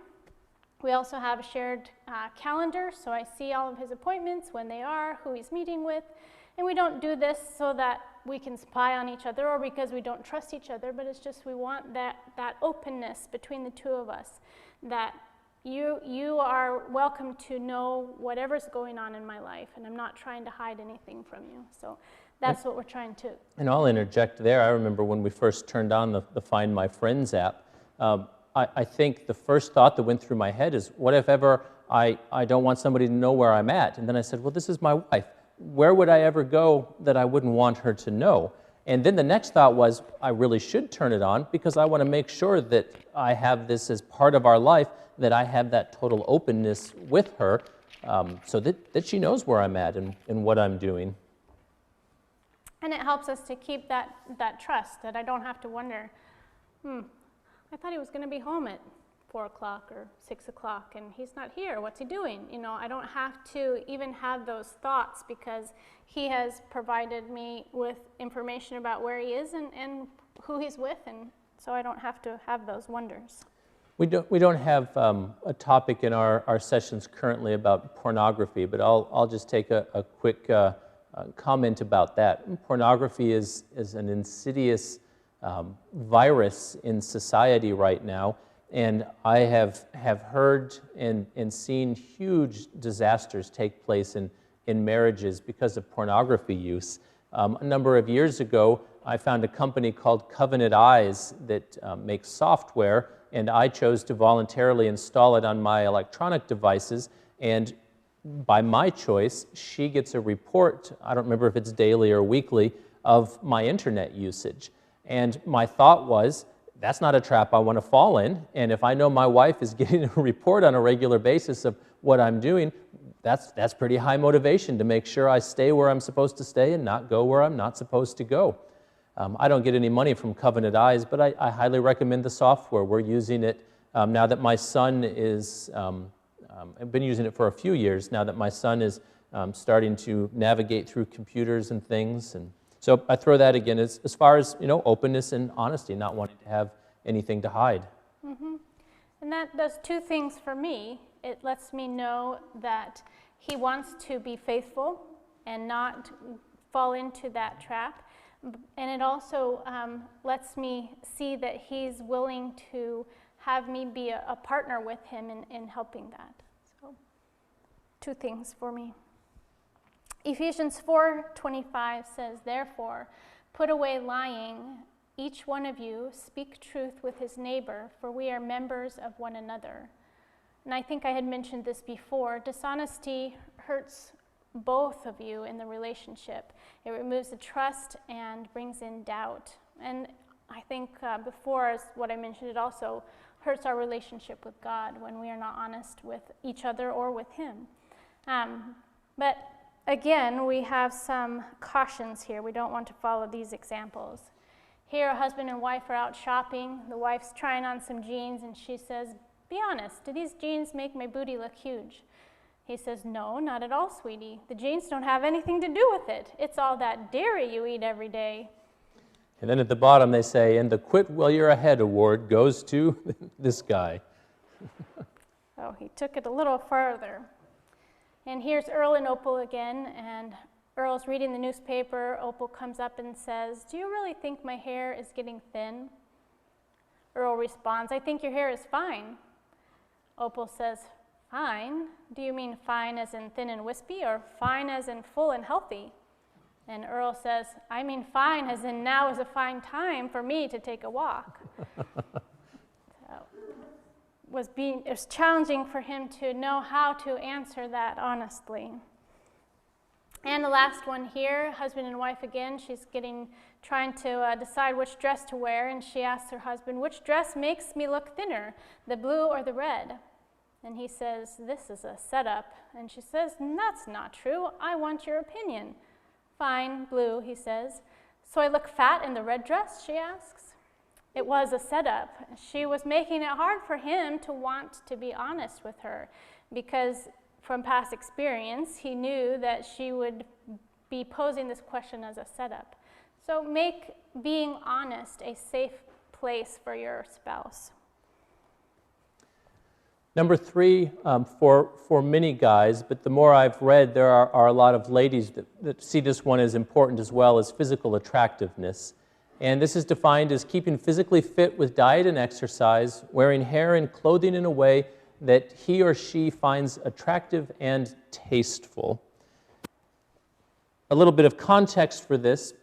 We also have a shared calendar, so I see all of his appointments, when they are, who he's meeting with. And we don't do this so that we can spy on each other or because we don't trust each other, but it's just we want that openness between the two of us, that you are welcome to know whatever's going on in my life, and I'm not trying to hide anything from you. So that's what we're trying to. And I'll interject there. I remember when we first turned on the Find My Friends app, I think the first thought that went through my head is, what if ever I don't want somebody to know where I'm at? And then I said, well, this is my wife. Where would I ever go that I wouldn't want her to know? And then the next thought was, I really should turn it on because I want to make sure that I have this as part of our life, that I have that total openness with her, so that she knows where I'm at and what I'm doing. And it helps us to keep that trust, that I don't have to wonder, I thought he was going to be home at 4 o'clock or 6 o'clock, and he's not here. What's he doing? You know, I don't have to even have those thoughts because he has provided me with information about where he is and who he's with, and so I don't have to have those wonders. We don't have a topic in our sessions currently about pornography, but I'll just take a quick comment about that. Pornography is an insidious virus in society right now, and I have heard and seen huge disasters take place in marriages because of pornography use. A number of years ago, I found a company called Covenant Eyes that makes software, and I chose to voluntarily install it on my electronic devices, and by my choice, she gets a report, I don't remember if it's daily or weekly, of my internet usage. And my thought was, that's not a trap I want to fall in, and if I know my wife is getting a report on a regular basis of what I'm doing, that's pretty high motivation to make sure I stay where I'm supposed to stay and not go where I'm not supposed to go. I don't get any money from Covenant Eyes, but I highly recommend the software. We're using it now that my son is, I've been using it for a few years now that my son is starting to navigate through computers and things. And so I throw that again as far as, openness and honesty, not wanting to have anything to hide. Mm-hmm. And that does two things for me. It lets me know that he wants to be faithful and not fall into that trap. And it also lets me see that he's willing to have me be a partner with him in helping that. So, two things for me. Ephesians 4:25 says, therefore, put away lying, each one of you speak truth with his neighbor, for we are members of one another. And I think I had mentioned this before, dishonesty hurts both of you in the relationship. It removes the trust and brings in doubt. And I think before, as what I mentioned, it also hurts our relationship with God when we are not honest with each other or with him. But again, we have some cautions here. We don't want to follow these examples. Here, a husband and wife are out shopping. The wife's trying on some jeans, and she says, be honest, do these jeans make my booty look huge? He says, no, not at all, sweetie. The jeans don't have anything to do with it. It's all that dairy you eat every day. And then at the bottom they say, and the Quit While You're Ahead award goes to this guy. So he took it a little further. And here's Earl and Opal again, and Earl's reading the newspaper. Opal comes up and says, do you really think my hair is getting thin? Earl responds, I think your hair is fine. Opal says, fine? Do you mean fine as in thin and wispy, or fine as in full and healthy? And Earl says, I mean fine as in now is a fine time for me to take a walk. It was challenging for him to know how to answer that honestly. And the last one here, husband and wife again, she's trying to decide which dress to wear, and she asks her husband, which dress makes me look thinner, the blue or the red? And he says, this is a setup. And she says, that's not true. I want your opinion. Fine, blue, he says. So I look fat in the red dress, she asks. It was a setup. She was making it hard for him to want to be honest with her because from past experience, he knew that she would be posing this question as a setup. So make being honest a safe place for your spouse. Number 3, for many guys, but the more I've read, there are a lot of ladies that see this one as important as well, as physical attractiveness. And this is defined as keeping physically fit with diet and exercise, wearing hair and clothing in a way that he or she finds attractive and tasteful. A little bit of context for this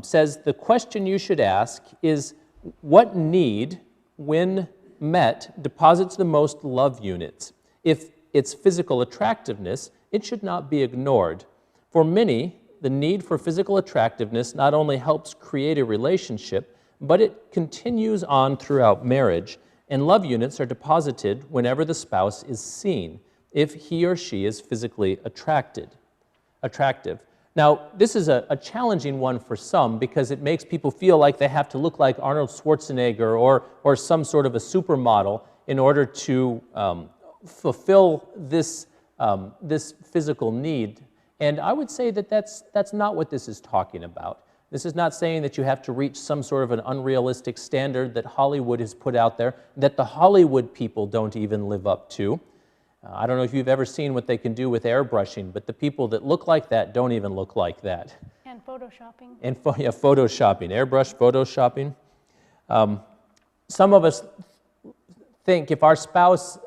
says the question you should ask is, what need, when met, deposits the most love units? If it's physical attractiveness, it should not be ignored. For many, the need for physical attractiveness not only helps create a relationship, but it continues on throughout marriage, and love units are deposited whenever the spouse is seen, if he or she is physically attractive. Now, this is a challenging one for some because it makes people feel like they have to look like Arnold Schwarzenegger or some sort of a supermodel in order to fulfill this physical need. And I would say that that's not what this is talking about. This is not saying that you have to reach some sort of an unrealistic standard that Hollywood has put out there, that the Hollywood people don't even live up to. I don't know if you've ever seen what they can do with airbrushing, but the people that look like that don't even look like that. And photoshopping. And photoshopping, airbrush photoshopping. Some of us think if our spouse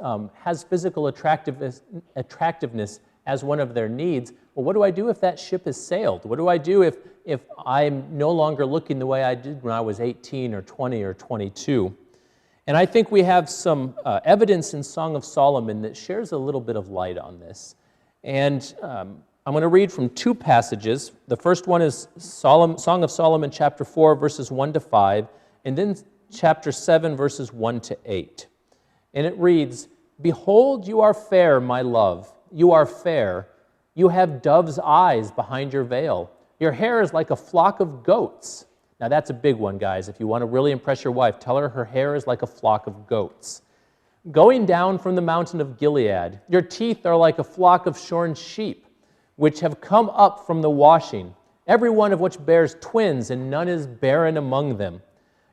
has physical attractiveness as one of their needs, well, what do I do if that ship has sailed? What do I do if I'm no longer looking the way I did when I was 18 or 20 or 22? And I think we have some evidence in Song of Solomon that shares a little bit of light on this. And I'm going to read from two passages. The first one is Song of Solomon, chapter 4, verses 1 to 5, and then chapter 7, verses 1 to 8. And it reads, "Behold, you are fair, my love. You are fair. You have dove's eyes behind your veil. Your hair is like a flock of goats." Now that's a big one, guys. If you want to really impress your wife, tell her hair is like a flock of goats. "Going down from the mountain of Gilead, your teeth are like a flock of shorn sheep, which have come up from the washing, every one of which bears twins, and none is barren among them.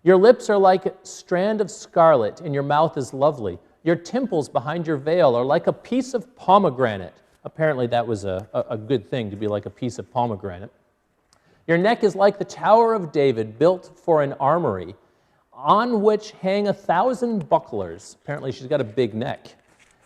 Your lips are like a strand of scarlet, and your mouth is lovely. Your temples behind your veil are like a piece of pomegranate." Apparently that was a good thing, to be like a piece of pomegranate. "Your neck is like the Tower of David, built for an armory, on which hang 1,000 bucklers." Apparently she's got a big neck.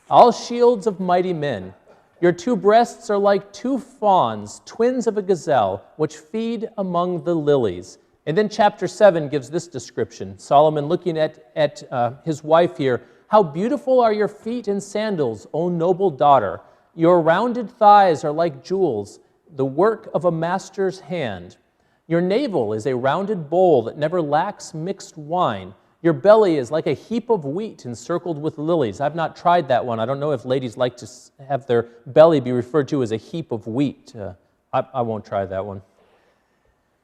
"All shields of mighty men. Your two breasts are like two fawns, twins of a gazelle, which feed among the lilies." And then chapter 7 gives this description. Solomon looking at his wife here. "How beautiful are your feet in sandals, O noble daughter. Your rounded thighs are like jewels, the work of a master's hand. Your navel is a rounded bowl that never lacks mixed wine. Your belly is like a heap of wheat encircled with lilies." I've not tried that one. I don't know if ladies like to have their belly be referred to as a heap of wheat. I won't try that one.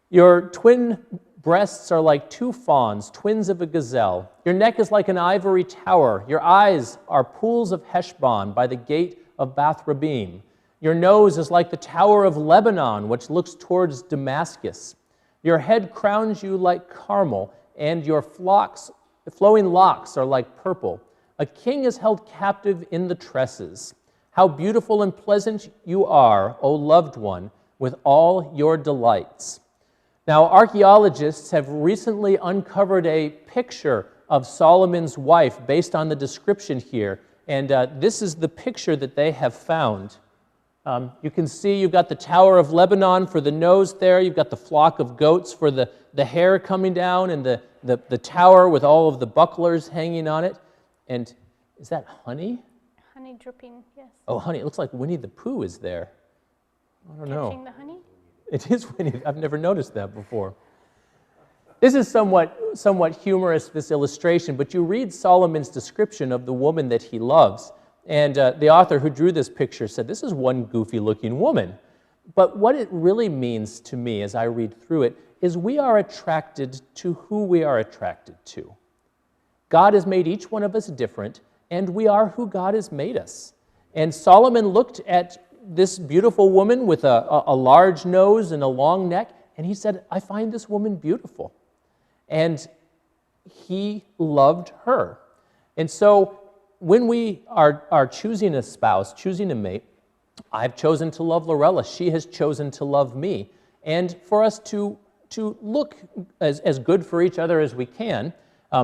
"Your twin breasts are like two fawns, twins of a gazelle. Your neck is like an ivory tower. Your eyes are pools of Heshbon by the gate of Bath Rabbim. Your nose is like the tower of Lebanon, which looks towards Damascus. Your head crowns you like Carmel, and your flowing locks are like purple. A king is held captive in the tresses. How beautiful and pleasant you are, O loved one, with all your delights." Now, archaeologists have recently uncovered a picture of Solomon's wife based on the description here, and this is the picture that they have found. You can see you've got the Tower of Lebanon for the nose there, you've got the flock of goats for the hair coming down, and the tower with all of the bucklers hanging on it. And is that honey? Honey dripping, yes. Oh, honey, it looks like Winnie the Pooh is there. I don't know. Catching the honey? It is Winnie. I've never noticed that before. This is somewhat humorous, this illustration, but you read Solomon's description of the woman that he loves, and the author who drew this picture said, this is one goofy-looking woman. But what it really means to me as I read through it is we are attracted to who we are attracted to. God has made each one of us different, and we are who God has made us. And Solomon looked at this beautiful woman with a large nose and a long neck, and he said, I find this woman beautiful. And he loved her. And so when we are choosing a spouse, choosing a mate, I've chosen to love Laurella. She has chosen to love me. And for us to look as good for each other as we can,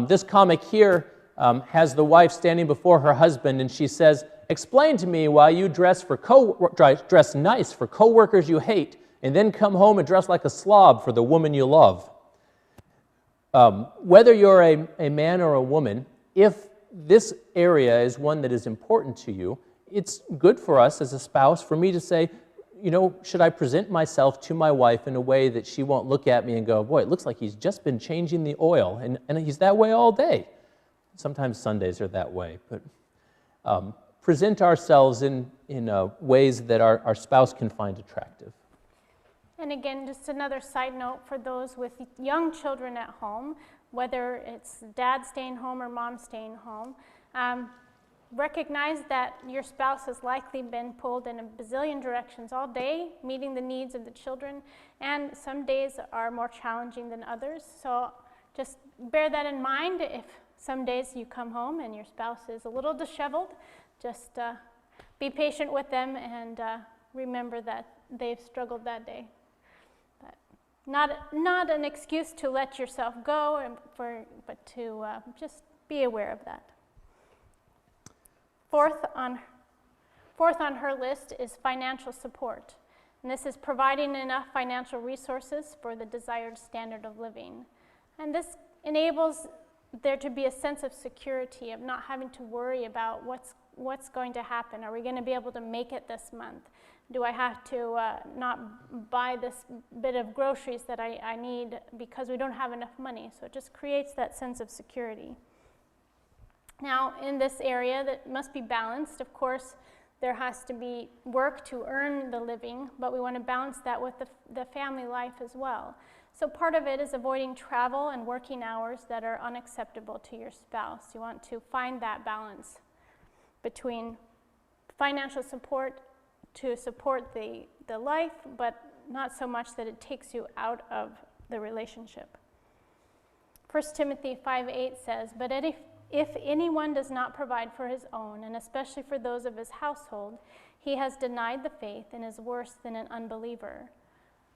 this comic here has the wife standing before her husband, and she says, "Explain to me why you dress nice for coworkers you hate, and then come home and dress like a slob for the woman you love." Whether you're a man or a woman, if this area is one that is important to you, it's good for us as a spouse for me to say, you know, should I present myself to my wife in a way that she won't look at me and go, boy, it looks like he's just been changing the oil, and he's that way all day. Sometimes Sundays are that way, but present ourselves in ways that our spouse can find attractive. And again, just another side note for those with young children at home, whether it's dad staying home or mom staying home, recognize that your spouse has likely been pulled in a bazillion directions all day, meeting the needs of the children, and some days are more challenging than others. So just bear that in mind. If some days you come home and your spouse is a little disheveled, just be patient with them and remember that they've struggled that day. But not an excuse to let yourself go, but to just be aware of that. Fourth on her list is financial support. And this is providing enough financial resources for the desired standard of living. And this enables there to be a sense of security, of not having to worry about what's going to happen. Are we going to be able to make it this month? Do I have to not buy this bit of groceries that I need because we don't have enough money? So it just creates that sense of security. Now, in this area that must be balanced, of course, there has to be work to earn the living, but we want to balance that with the family life as well. So part of it is avoiding travel and working hours that are unacceptable to your spouse. You want to find that balance between financial support to support the life, but not so much that it takes you out of the relationship. 1 Timothy 5:8 says, "But if anyone does not provide for his own, and especially for those of his household, he has denied the faith and is worse than an unbeliever."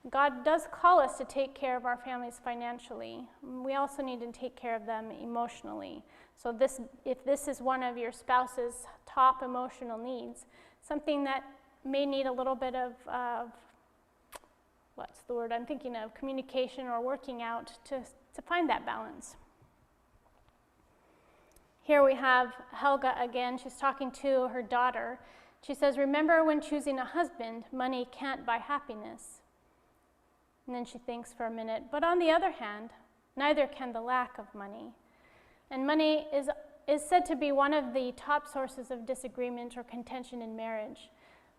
God does call us to take care of our families financially. We also need to take care of them emotionally. So if this is one of your spouse's top emotional needs, something that may need a little bit of what's the word I'm thinking of, communication or working out to find that balance. Here we have Helga again. She's talking to her daughter. She says, "Remember, when choosing a husband, money can't buy happiness." And then she thinks for a minute, "But on the other hand, neither can the lack of money." And money is said to be one of the top sources of disagreement or contention in marriage.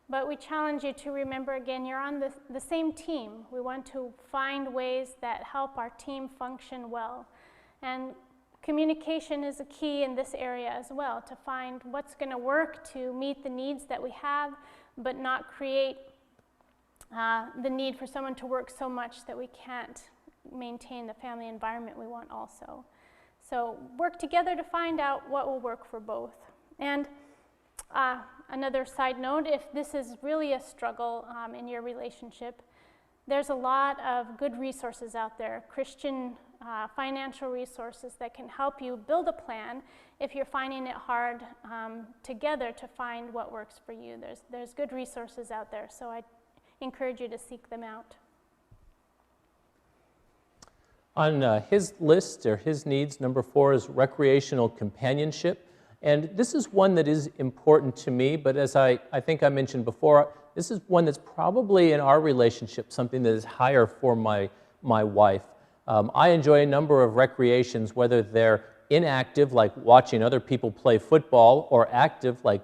But we challenge you to remember again, you're on the same team. We want to find ways that help our team function well. And communication is a key in this area as well, to find what's going to work to meet the needs that we have, but not create the need for someone to work so much that we can't maintain the family environment we want also. So work together to find out what will work for both. And another side note, if this is really a struggle in your relationship, there's a lot of good resources out there, Christian financial resources that can help you build a plan if you're finding it hard together to find what works for you. There's good resources out there, so I encourage you to seek them out. On his list, or his needs, number 4 is recreational companionship. And this is one that is important to me, but as I think I mentioned before, this is one that's probably in our relationship something that is higher for my wife. I enjoy a number of recreations, whether they're inactive, like watching other people play football, or active, like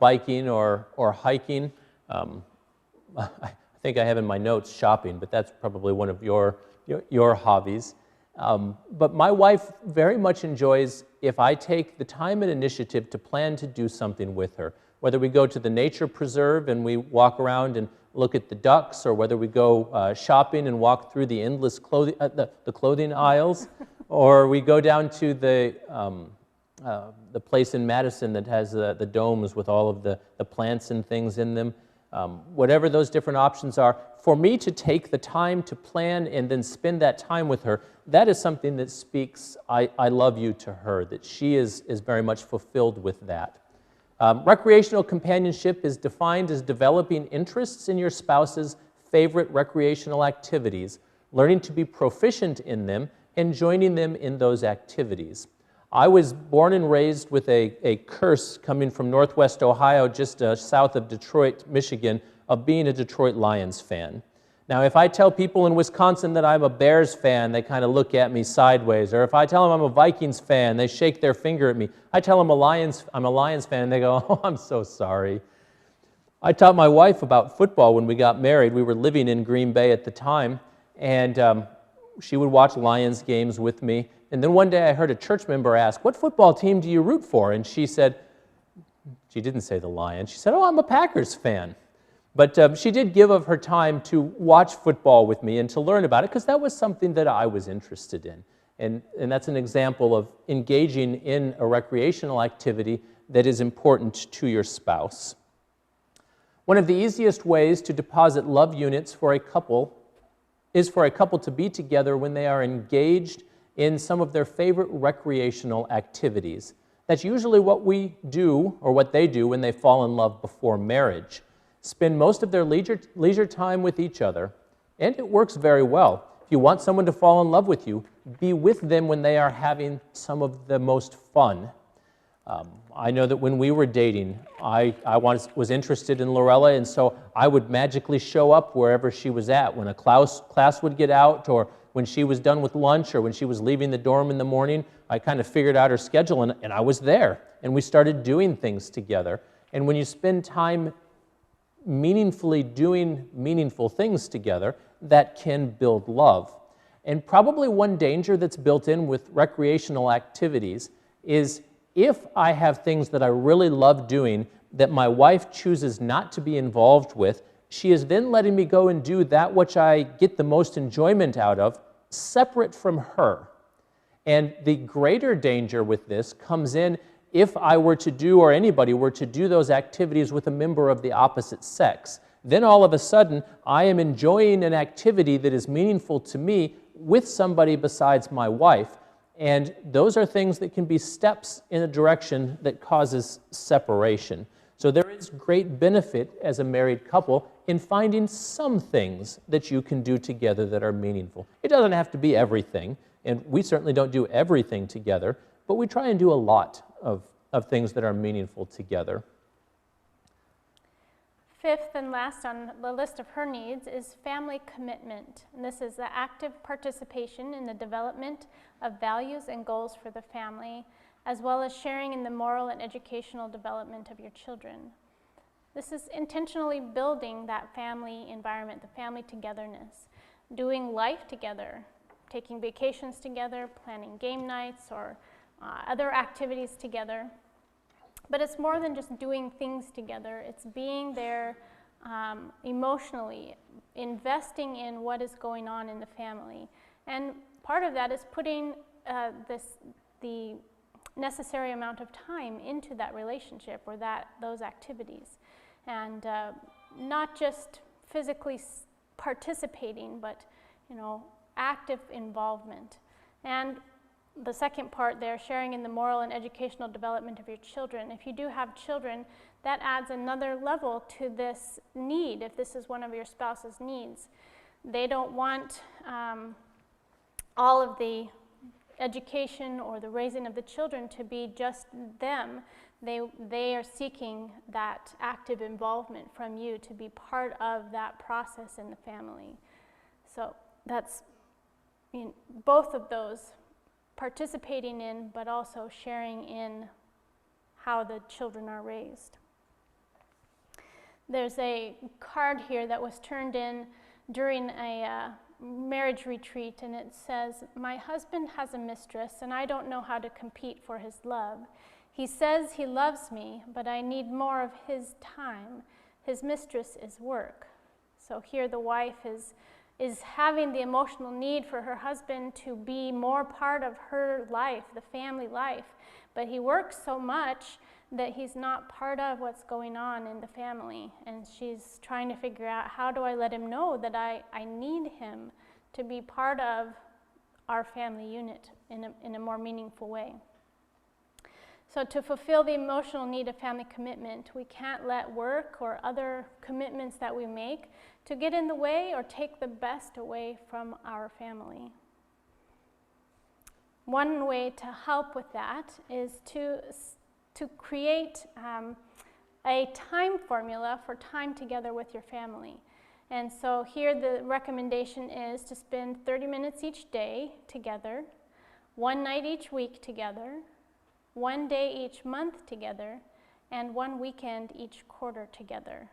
biking or hiking. I think I have in my notes shopping, but that's probably one of your hobbies. But my wife very much enjoys if I take the time and initiative to plan to do something with her, whether we go to the nature preserve and we walk around and look at the ducks, or whether we go shopping and walk through the endless clothing aisles, or we go down to the place in Madison that has the domes with all of the plants and things in them. Whatever those different options are, for me to take the time to plan and then spend that time with her, that is something that speaks I love you to her, that she is very much fulfilled with that. Recreational companionship is defined as developing interests in your spouse's favorite recreational activities, learning to be proficient in them, and joining them in those activities. I was born and raised with a curse coming from Northwest Ohio, just south of Detroit, Michigan, of being a Detroit Lions fan. Now, if I tell people in Wisconsin that I'm a Bears fan, they kind of look at me sideways. Or if I tell them I'm a Vikings fan, they shake their finger at me. I tell them I'm a Lions fan, and they go, oh, I'm so sorry. I taught my wife about football when we got married. We were living in Green Bay at the time, and she would watch Lions games with me. And then one day I heard a church member ask, what football team do you root for? And she said, she didn't say the Lions. She said, oh, I'm a Packers fan. But she did give of her time to watch football with me and to learn about it, because that was something that I was interested in. And that's an example of engaging in a recreational activity that is important to your spouse. One of the easiest ways to deposit love units for a couple is for a couple to be together when they are engaged in some of their favorite recreational activities. That's usually what we do, or what they do, when they fall in love before marriage. Spend most of their leisure time with each other, and it works very well. If you want someone to fall in love with you, be with them when they are having some of the most fun. I know that when we were dating, I was interested in Laurella, and so I would magically show up wherever she was at. When a class would get out, or when she was done with lunch, or when she was leaving the dorm in the morning, I kind of figured out her schedule, and I was there. And we started doing things together. And when you spend time meaningfully doing meaningful things together, that can build love. And probably one danger that's built in with recreational activities is, if I have things that I really love doing that my wife chooses not to be involved with, she is then letting me go and do that which I get the most enjoyment out of, separate from her. And the greater danger with this comes in if I were to do, or anybody were to do, those activities with a member of the opposite sex. Then all of a sudden, I am enjoying an activity that is meaningful to me with somebody besides my wife. And those are things that can be steps in a direction that causes separation. So there is great benefit as a married couple in finding some things that you can do together that are meaningful. It doesn't have to be everything, and we certainly don't do everything together, but we try and do a lot of things that are meaningful together. Fifth and last on the list of her needs is family commitment. And this is the active participation in the development of values and goals for the family, as well as sharing in the moral and educational development of your children. This is intentionally building that family environment, the family togetherness, doing life together, taking vacations together, planning game nights or other activities together. But it's more than just doing things together. It's being there emotionally, investing in what is going on in the family. And part of that is putting the necessary amount of time into that relationship or those activities. And not just physically participating, but active involvement. And the second part there, sharing in the moral and educational development of your children. If you do have children, that adds another level to this need, if this is one of your spouse's needs. They don't want all of the education or the raising of the children to be just them. They are seeking that active involvement from you to be part of that process in the family. So that's both of those, participating in, but also sharing in how the children are raised. There's a card here that was turned in during a marriage retreat, and it says, "My husband has a mistress, and I don't know how to compete for his love. He says he loves me, but I need more of his time. His mistress is work." So here the wife is having the emotional need for her husband to be more part of her life, the family life. But he works so much that he's not part of what's going on in the family. And she's trying to figure out, how do I let him know that I need him to be part of our family unit in a more meaningful way. So to fulfill the emotional need of family commitment, we can't let work or other commitments that we make to get in the way or take the best away from our family. One way to help with that is to create a time formula for time together with your family. And so here the recommendation is to spend 30 minutes each day together, one night each week together, one day each month together, and one weekend each quarter together.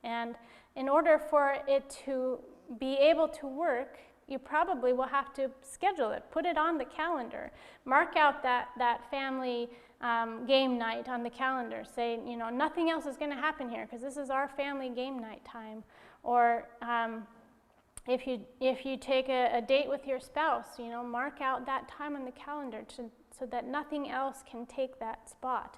And in order for it to be able to work, you probably will have to schedule it, put it on the calendar, mark out that family game night on the calendar. Say, you know, nothing else is going to happen here because this is our family game night time. Or if you take a date with your spouse, you know, mark out that time on the calendar so that nothing else can take that spot.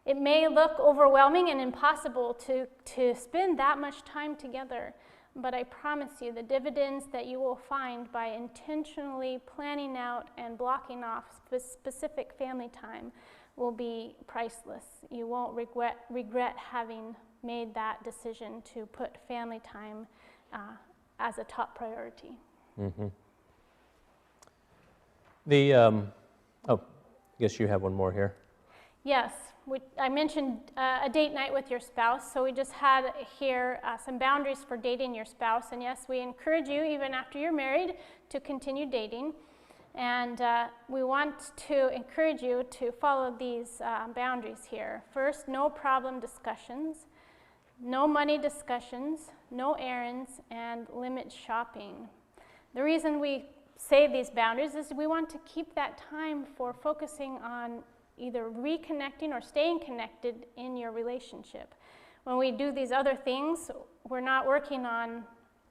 It may look overwhelming and impossible to spend that much time together, but I promise you the dividends that you will find by intentionally planning out and blocking off specific family time will be priceless. You won't regret having made that decision to put family time as a top priority. Mm-hmm. I guess you have one more here. Yes, I mentioned a date night with your spouse, so we just had here some boundaries for dating your spouse, and yes, we encourage you, even after you're married, to continue dating. And we want to encourage you to follow these boundaries here. First, no problem discussions, no money discussions, no errands, and limit shopping. The reason we say these boundaries is we want to keep that time for focusing on either reconnecting or staying connected in your relationship. When we do these other things, we're not working on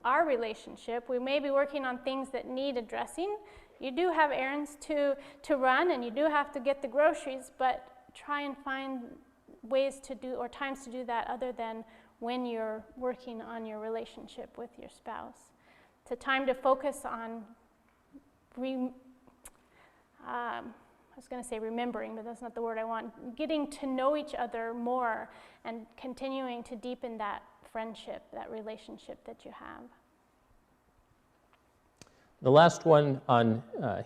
our relationship. We may be working on things that need addressing. You do have errands to run, and you do have to get the groceries, but try and find ways to do, or times to do that other than when you're working on your relationship with your spouse. It's a time to focus on I was going to say remembering, but that's not the word I want. Getting to know each other more and continuing to deepen that friendship, that relationship that you have. The last one on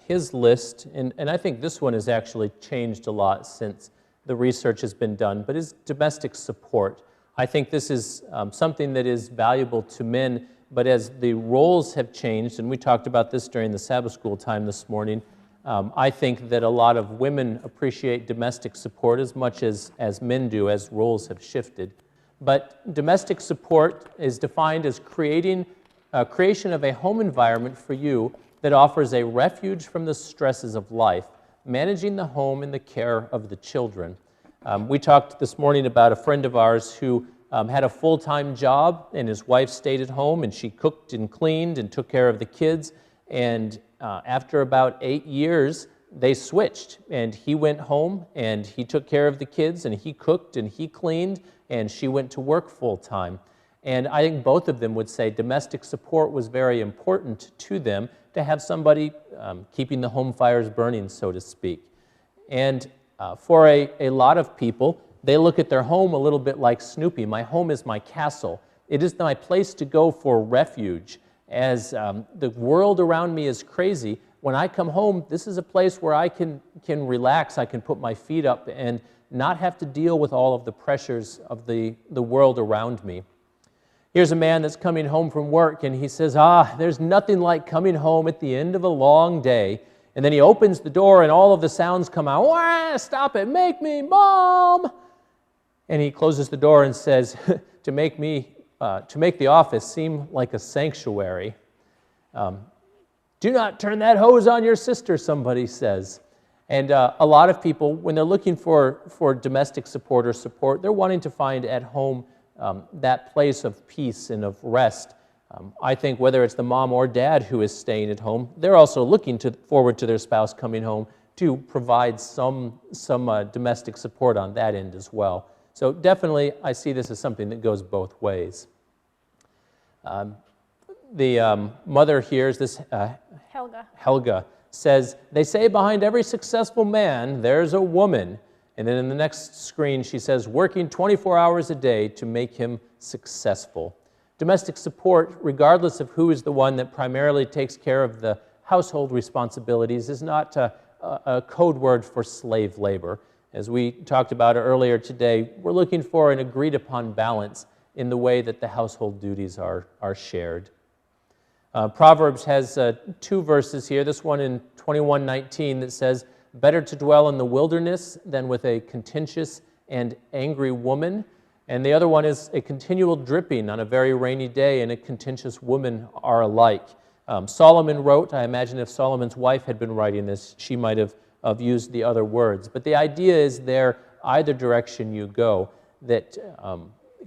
his list, and I think this one has actually changed a lot since the research has been done, but is domestic support. I think this is something that is valuable to men, but as the roles have changed, and we talked about this during the Sabbath school time this morning, I think that a lot of women appreciate domestic support as much as men do, as roles have shifted. But domestic support is defined as creation of a home environment for you that offers a refuge from the stresses of life, managing the home and the care of the children. We talked this morning about a friend of ours who had a full-time job, and his wife stayed at home, and she cooked and cleaned and took care of the kids. And after about 8 years, they switched, and he went home and he took care of the kids, and he cooked and he cleaned, and she went to work full-time. And I think both of them would say domestic support was very important to them, to have somebody keeping the home fires burning, so to speak. And for a lot of people, they look at their home a little bit like Snoopy. My home is my castle. It is my place to go for refuge. As the world around me is crazy, when I come home, this is a place where I can relax, I can put my feet up and not have to deal with all of the pressures of the world around me. Here's a man that's coming home from work, and he says, there's nothing like coming home at the end of a long day. And then he opens the door, and all of the sounds come out. Wah, stop it, make me, Mom! And he closes the door and says, to make the office seem like a sanctuary. Do not turn that hose on your sister, somebody says. And a lot of people, when they're looking for domestic support or support, they're wanting to find at home that place of peace and of rest. I think whether it's the mom or dad who is staying at home, they're also looking forward to their spouse coming home to provide some domestic support on that end as well. So definitely, I see this as something that goes both ways. The mother here is this Helga says, "They say behind every successful man, there's a woman." And then in the next screen, she says, "Working 24 hours a day to make him successful." Domestic support, regardless of who is the one that primarily takes care of the household responsibilities, is not a code word for slave labor. As we talked about earlier today, we're looking for an agreed upon balance in the way that the household duties are shared. Proverbs has 2 verses here, this one in 21:19 that says, "Better to dwell in the wilderness than with a contentious and angry woman." And the other one is, "A continual dripping on a very rainy day and a contentious woman are alike." Solomon wrote, I imagine if Solomon's wife had been writing this, she might have used the other words. But the idea is there, either direction you go, that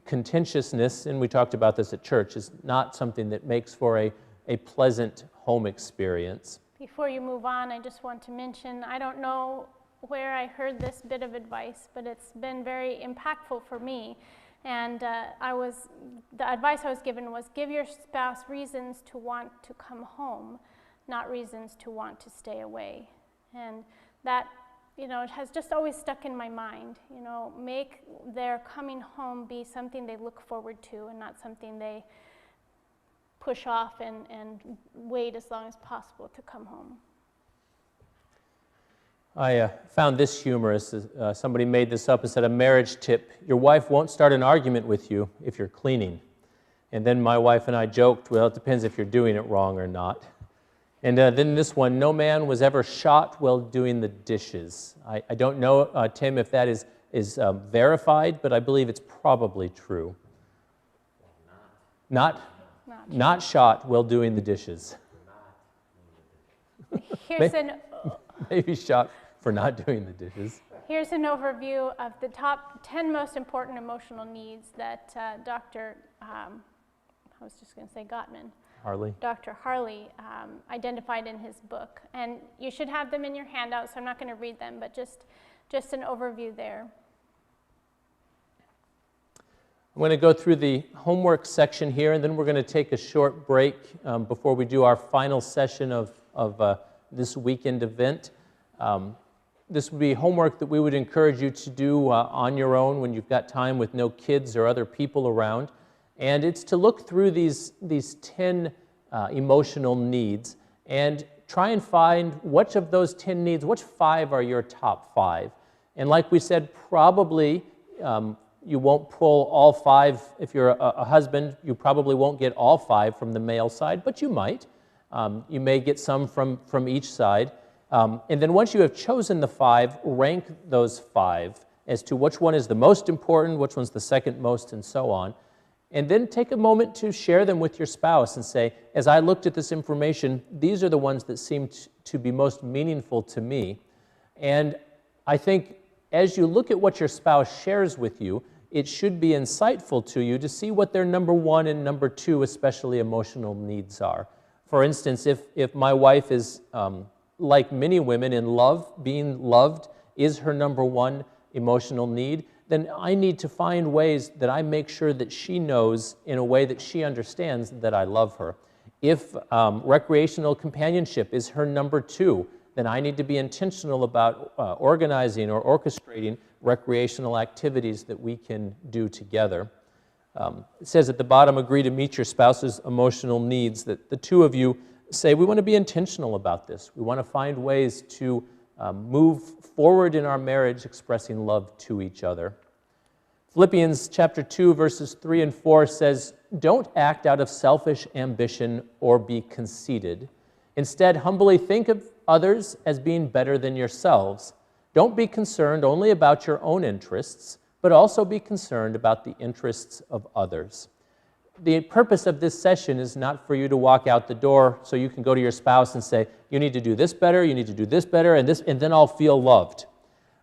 contentiousness, and we talked about this at church, is not something that makes for a pleasant home experience. Before you move on, I just want to mention, I don't know where I heard this bit of advice, but it's been very impactful for me. And the advice I was given was, give your spouse reasons to want to come home, not reasons to want to stay away. And that, it has just always stuck in my mind. Make their coming home be something they look forward to and not something they push off and wait as long as possible to come home. I found this humorous. Somebody made this up and said, a marriage tip: your wife won't start an argument with you if you're cleaning. And then my wife and I joked, well, it depends if you're doing it wrong or not. And then this one, no man was ever shot while doing the dishes. I don't know, Tim, if that is verified, but I believe it's probably true. Not shot while doing the dishes. Maybe shot for not doing the dishes. Here's an overview of the top 10 most important emotional needs that Dr. Dr. Harley identified in his book. And you should have them in your handout, so I'm not going to read them, but just an overview there. I'm going to go through the homework section here, and then we're going to take a short break before we do our final session of this weekend event. This would be homework that we would encourage you to do on your own when you've got time with no kids or other people around. And it's to look through these 10 emotional needs and try and find which of those 10 needs, which 5 are your top 5. And like we said, probably you won't pull all 5. If you're a husband, you probably won't get all 5 from the male side, but you might. You may get some from each side. And then once you have chosen the 5, rank those 5 as to which one is the most important, which one's the second most, and so on. And then take a moment to share them with your spouse and say, as I looked at this information, these are the ones that seem to be most meaningful to me. And I think as you look at what your spouse shares with you, it should be insightful to you to see what their number 1 and number 2, especially emotional needs are. For instance, if my wife is, like many women, in love, being loved is her number 1 emotional need, then I need to find ways that I make sure that she knows in a way that she understands that I love her. If recreational companionship is her number 2, then I need to be intentional about organizing or orchestrating recreational activities that we can do together. It says at the bottom, agree to meet your spouse's emotional needs, that the 2 of you say, we want to be intentional about this. We want to find ways to move forward in our marriage expressing love to each other. Philippians chapter 2, verses 3 and 4 says, don't act out of selfish ambition or be conceited. Instead, humbly think of others as being better than yourselves. Don't be concerned only about your own interests, but also be concerned about the interests of others. The purpose of this session is not for you to walk out the door so you can go to your spouse and say, you need to do this better, you need to do this better, and then I'll feel loved.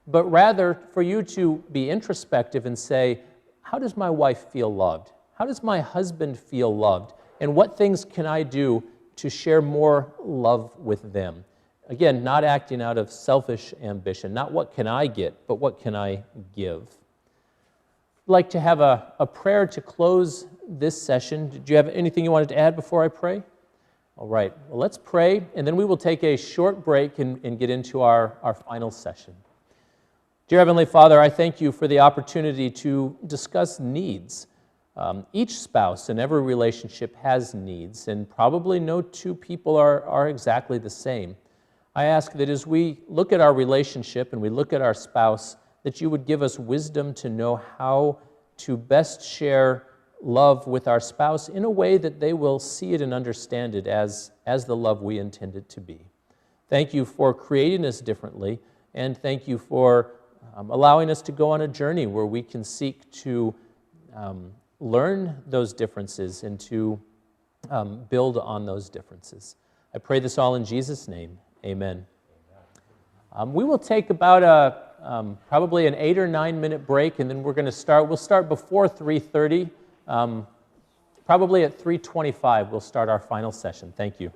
But rather for you to be introspective and say, how does my wife feel loved? How does my husband feel loved? And what things can I do to share more love with them? Again, not acting out of selfish ambition, not what can I get, but what can I give. I'd like to have a prayer to close this session. Did you have anything you wanted to add before I pray? All right, well, let's pray, and then we will take a short break and get into our final session. Dear Heavenly Father, I thank you for the opportunity to discuss needs. Each spouse in every relationship has needs, and probably no two people are exactly the same. I ask that as we look at our relationship and we look at our spouse, that you would give us wisdom to know how to best share love with our spouse in a way that they will see it and understand it as the love we intend it to be. Thank you for creating us differently, and thank you for allowing us to go on a journey where we can seek to learn those differences and to build on those differences. I pray this all in Jesus' name. Amen. We will take about probably an 8 or 9 minute break, and then we'll start before 3:30. Probably at 3:25 we'll start our final session. Thank you.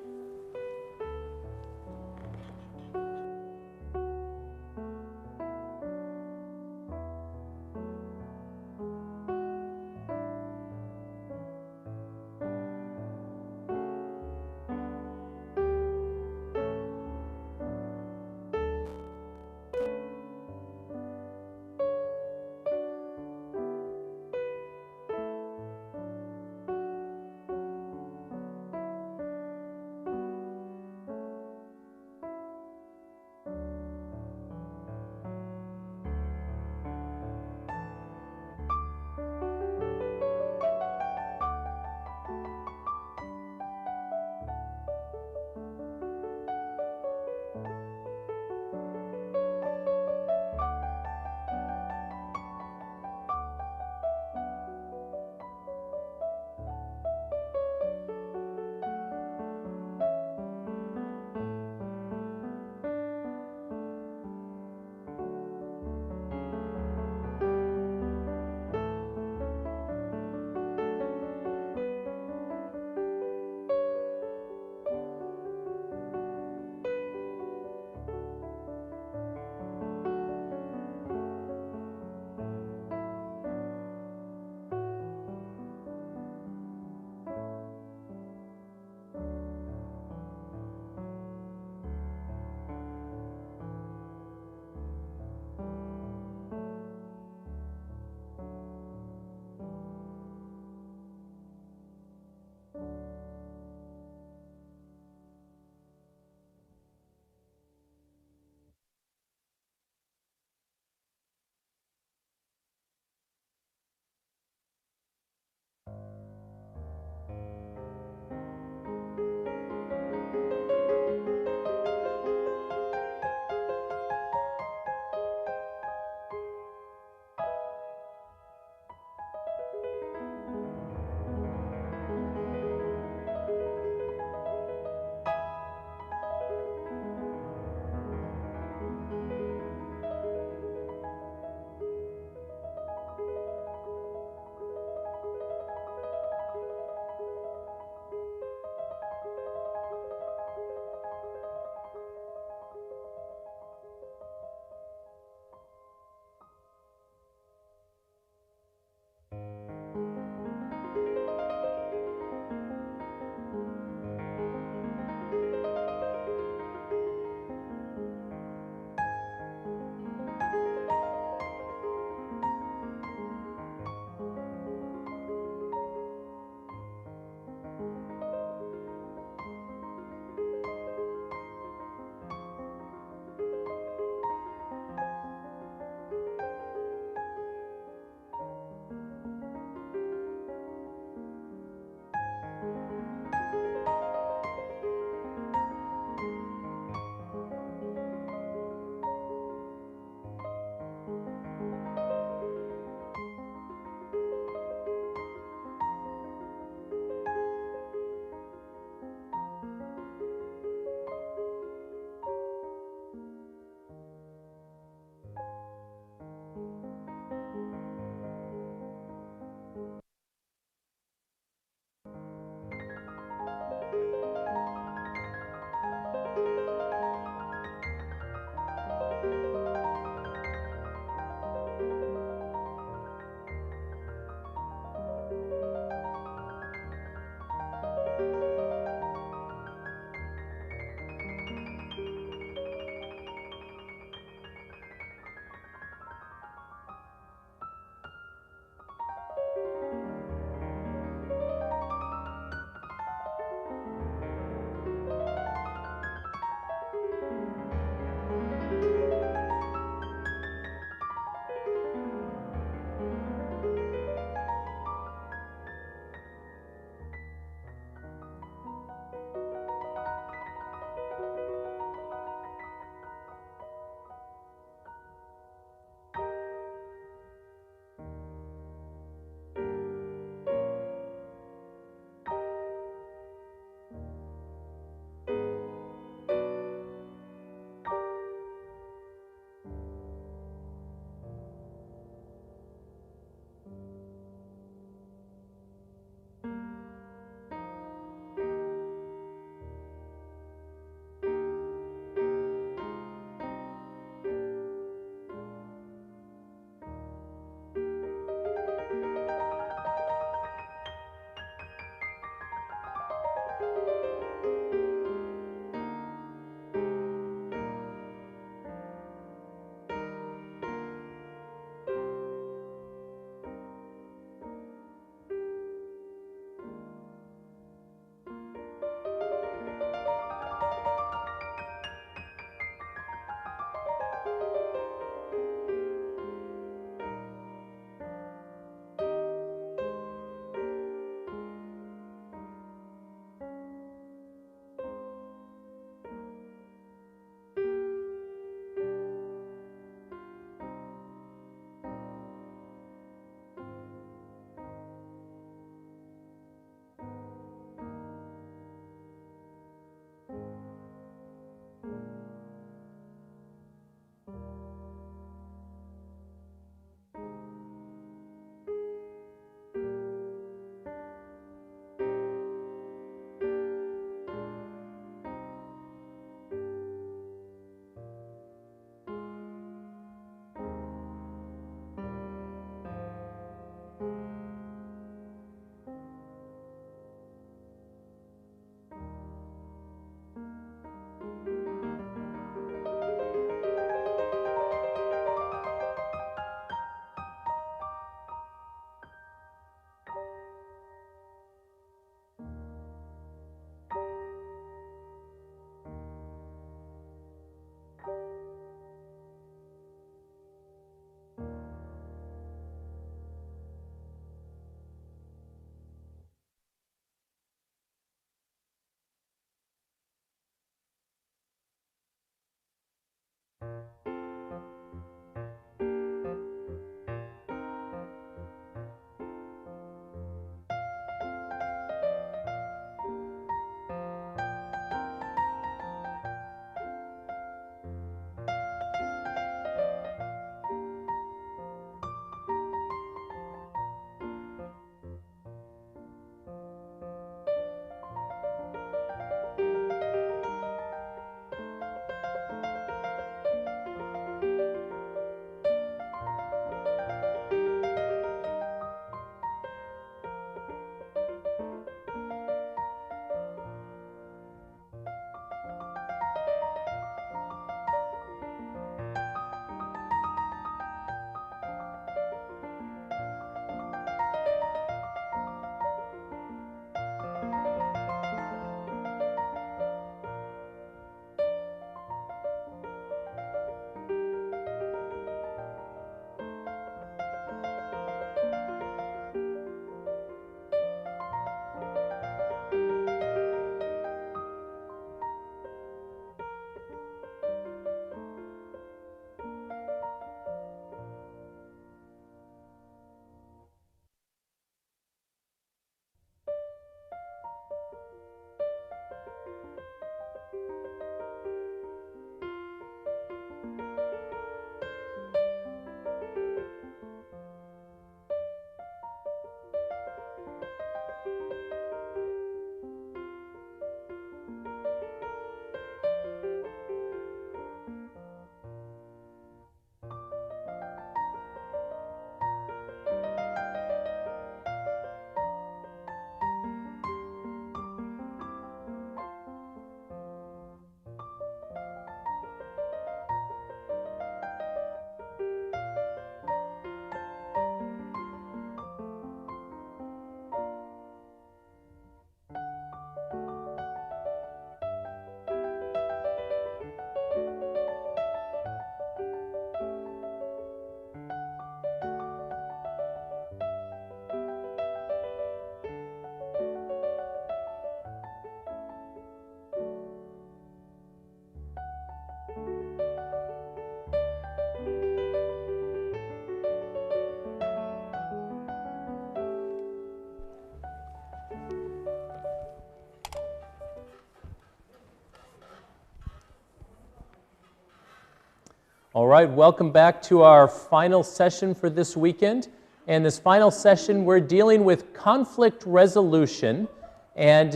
All right, welcome back to our final session for this weekend. And this final session, we're dealing with conflict resolution. And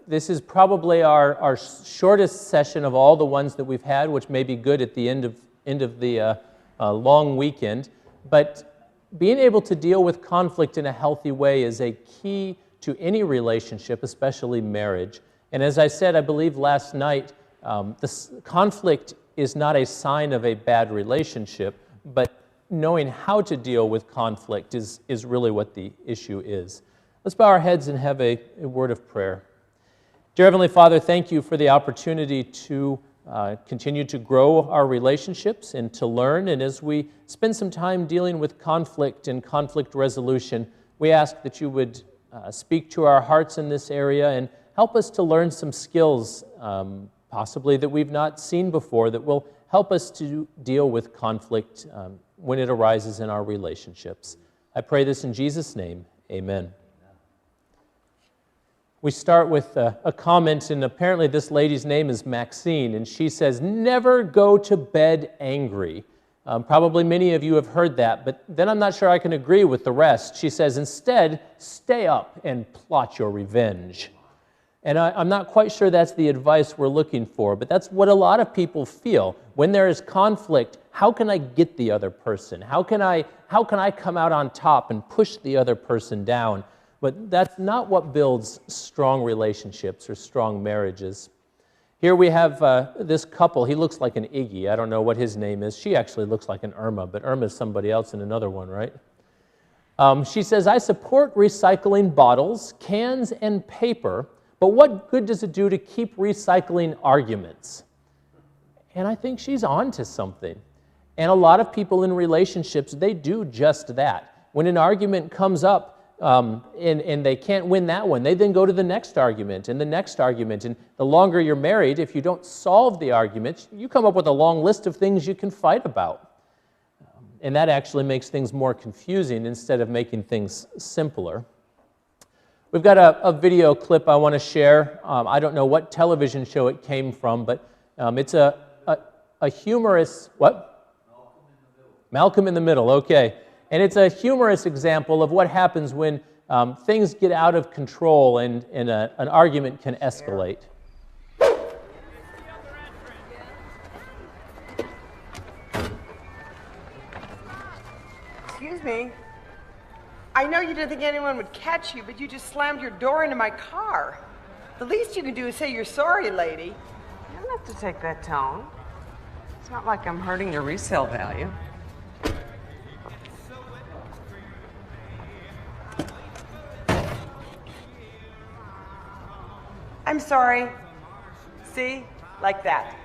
this is probably our shortest session of all the ones that we've had, which may be good at the end of the long weekend. But being able to deal with conflict in a healthy way is a key to any relationship, especially marriage. And as I said, I believe last night, this conflict is not a sign of a bad relationship, but knowing how to deal with conflict is really what the issue is. Let's bow our heads and have a word of prayer. Dear Heavenly Father, thank you for the opportunity to continue to grow our relationships and to learn. And as we spend some time dealing with conflict and conflict resolution, we ask that you would speak to our hearts in this area and help us to learn some skills possibly that we've not seen before that will help us to deal with conflict when it arises in our relationships. I pray this in Jesus' name, amen. We start with a comment, and apparently this lady's name is Maxine, and she says, "Never go to bed angry." Probably many of you have heard that, but then I'm not sure I can agree with the rest. She says, "Instead, stay up and plot your revenge." And I'm not quite sure that's the advice we're looking for, but that's what a lot of people feel. When there is conflict, how can I get the other person? How can I come out on top and push the other person down? But that's not what builds strong relationships or strong marriages. Here we have this couple. He looks like an Iggy. I don't know what his name is. She actually looks like an Irma, but Irma's somebody else in another one, right? She says, "I support recycling bottles, cans, and paper, but what good does it do to keep recycling arguments?" And I think she's on to something. And a lot of people in relationships, they do just that. When an argument comes up, and they can't win that one. They then go to the next argument and the next argument. And the longer you're married, if you don't solve the argument, you come up with a long list of things you can fight about. And that actually makes things more confusing instead of making things simpler. We've got a video clip I want to share. I don't know what television show it came from, but it's a humorous, what? Malcolm in the Middle, okay. And it's a humorous example of what happens when things get out of control and an argument can escalate. Excuse me. I know you didn't think anyone would catch you, but you just slammed your door into my car. The least you can do is say you're sorry, lady. You don't have to take that tone. It's not like I'm hurting your resale value. I'm sorry. See? Like that.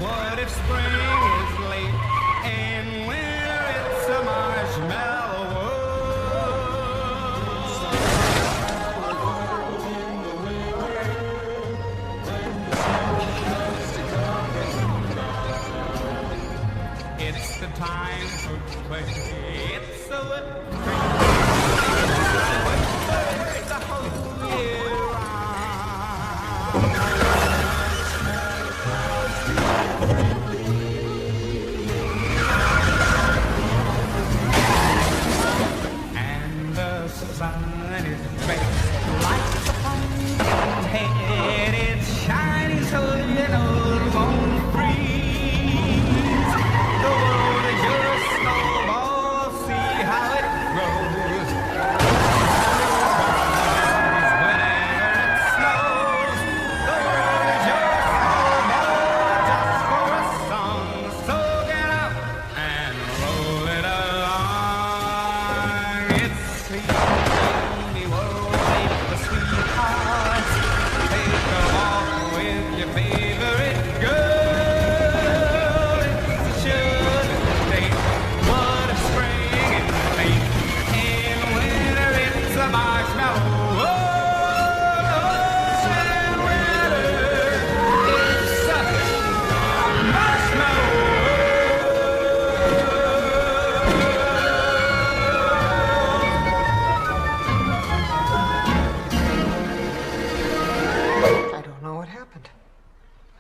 What if spring is late and winter it's a marshmallow world? It's the time for play. It's the whole year round.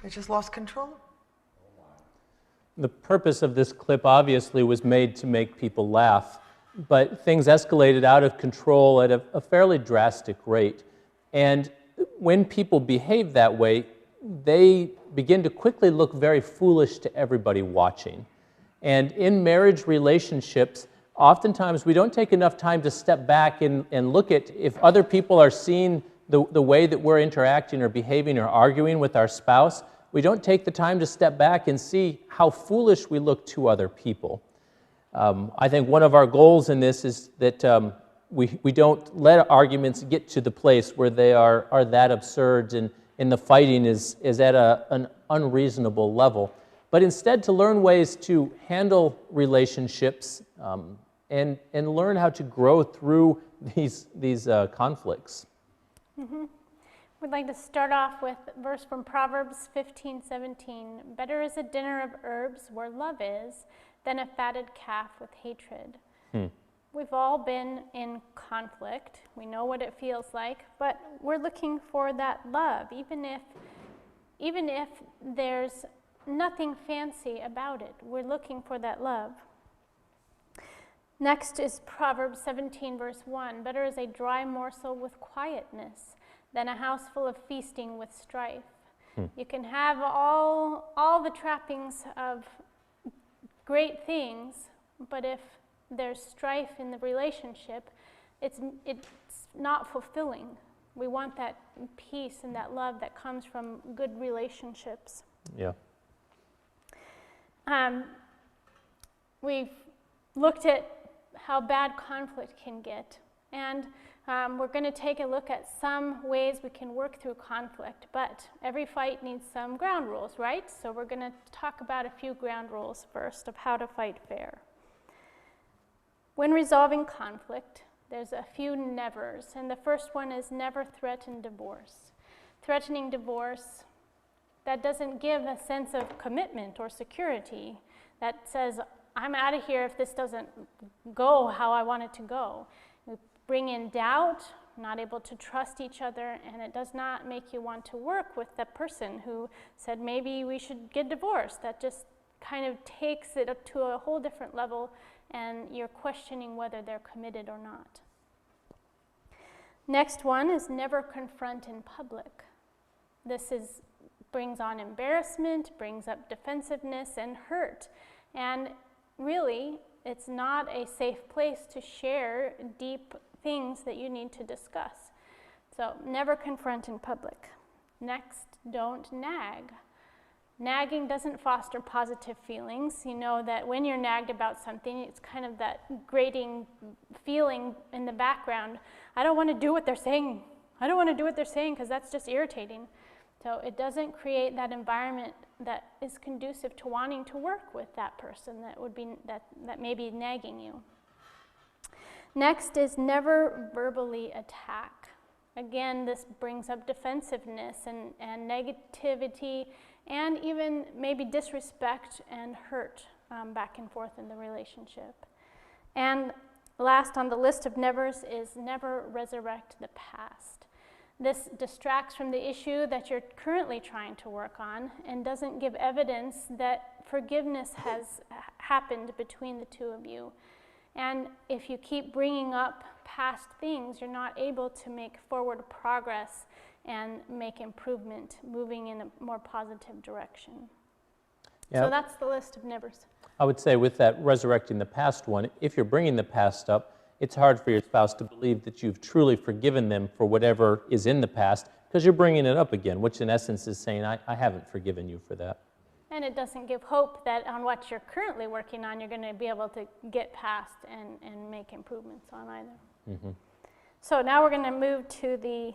I just lost control. The purpose of this clip obviously was made to make people laugh, but things escalated out of control at a fairly drastic rate. And when people behave that way, they begin to quickly look very foolish to everybody watching. And in marriage relationships, oftentimes we don't take enough time to step back and look at if other people are seeing the way that we're interacting or behaving or arguing with our spouse. We don't take the time to step back and see how foolish we look to other people. I think one of our goals in this is that we don't let arguments get to the place where they are that absurd and the fighting is at an unreasonable level, but instead to learn ways to handle relationships and learn how to grow through these conflicts. Mm-hmm. We'd like to start off with a verse from Proverbs 15:17. Better is a dinner of herbs where love is than a fatted calf with hatred. We've all been in conflict. We know what it feels like, but we're looking for that love, even if there's nothing fancy about it. We're looking for that love. Next is Proverbs 17, verse 1. Better is a dry morsel with quietness than a house full of feasting with strife. You can have all the trappings of great things, but if there's strife in the relationship, it's not fulfilling. We want that peace and that love that comes from good relationships. Yeah. We've looked at how bad conflict can get, and we're going to take a look at some ways we can work through conflict, but every fight needs some ground rules, right? So we're going to talk about a few ground rules first of how to fight fair. When resolving conflict, there's a few nevers, and the first one is never threaten divorce. Threatening divorce, that doesn't give a sense of commitment or security. That says, I'm out of here if this doesn't go how I want it to go. We bring in doubt, not able to trust each other, and it does not make you want to work with the person who said maybe we should get divorced. That just kind of takes it up to a whole different level, and you're questioning whether they're committed or not. Next one is never confront in public. This brings on embarrassment, brings up defensiveness and hurt. And really, it's not a safe place to share deep things that you need to discuss. So never confront in public. Next, don't nag. Nagging doesn't foster positive feelings. You know that when you're nagged about something, it's kind of that grating feeling in the background. I don't want to do what they're saying. I don't want to do what they're saying because that's just irritating. So it doesn't create that environment that is conducive to wanting to work with that person that may be nagging you. Next is never verbally attack. Again, this brings up defensiveness and negativity, and even maybe disrespect and hurt back and forth in the relationship. And last on the list of nevers is never resurrect the past. This distracts from the issue that you're currently trying to work on and doesn't give evidence that forgiveness has happened between the two of you. And if you keep bringing up past things, you're not able to make forward progress and make improvement, moving in a more positive direction. Yeah. So that's the list of nevers. I would say with that resurrecting the past one, if you're bringing the past up, it's hard for your spouse to believe that you've truly forgiven them for whatever is in the past, because you're bringing it up again, which in essence is saying, I haven't forgiven you for that. And it doesn't give hope that on what you're currently working on, you're going to be able to get past and make improvements on either. Mm-hmm. So now we're going to move to the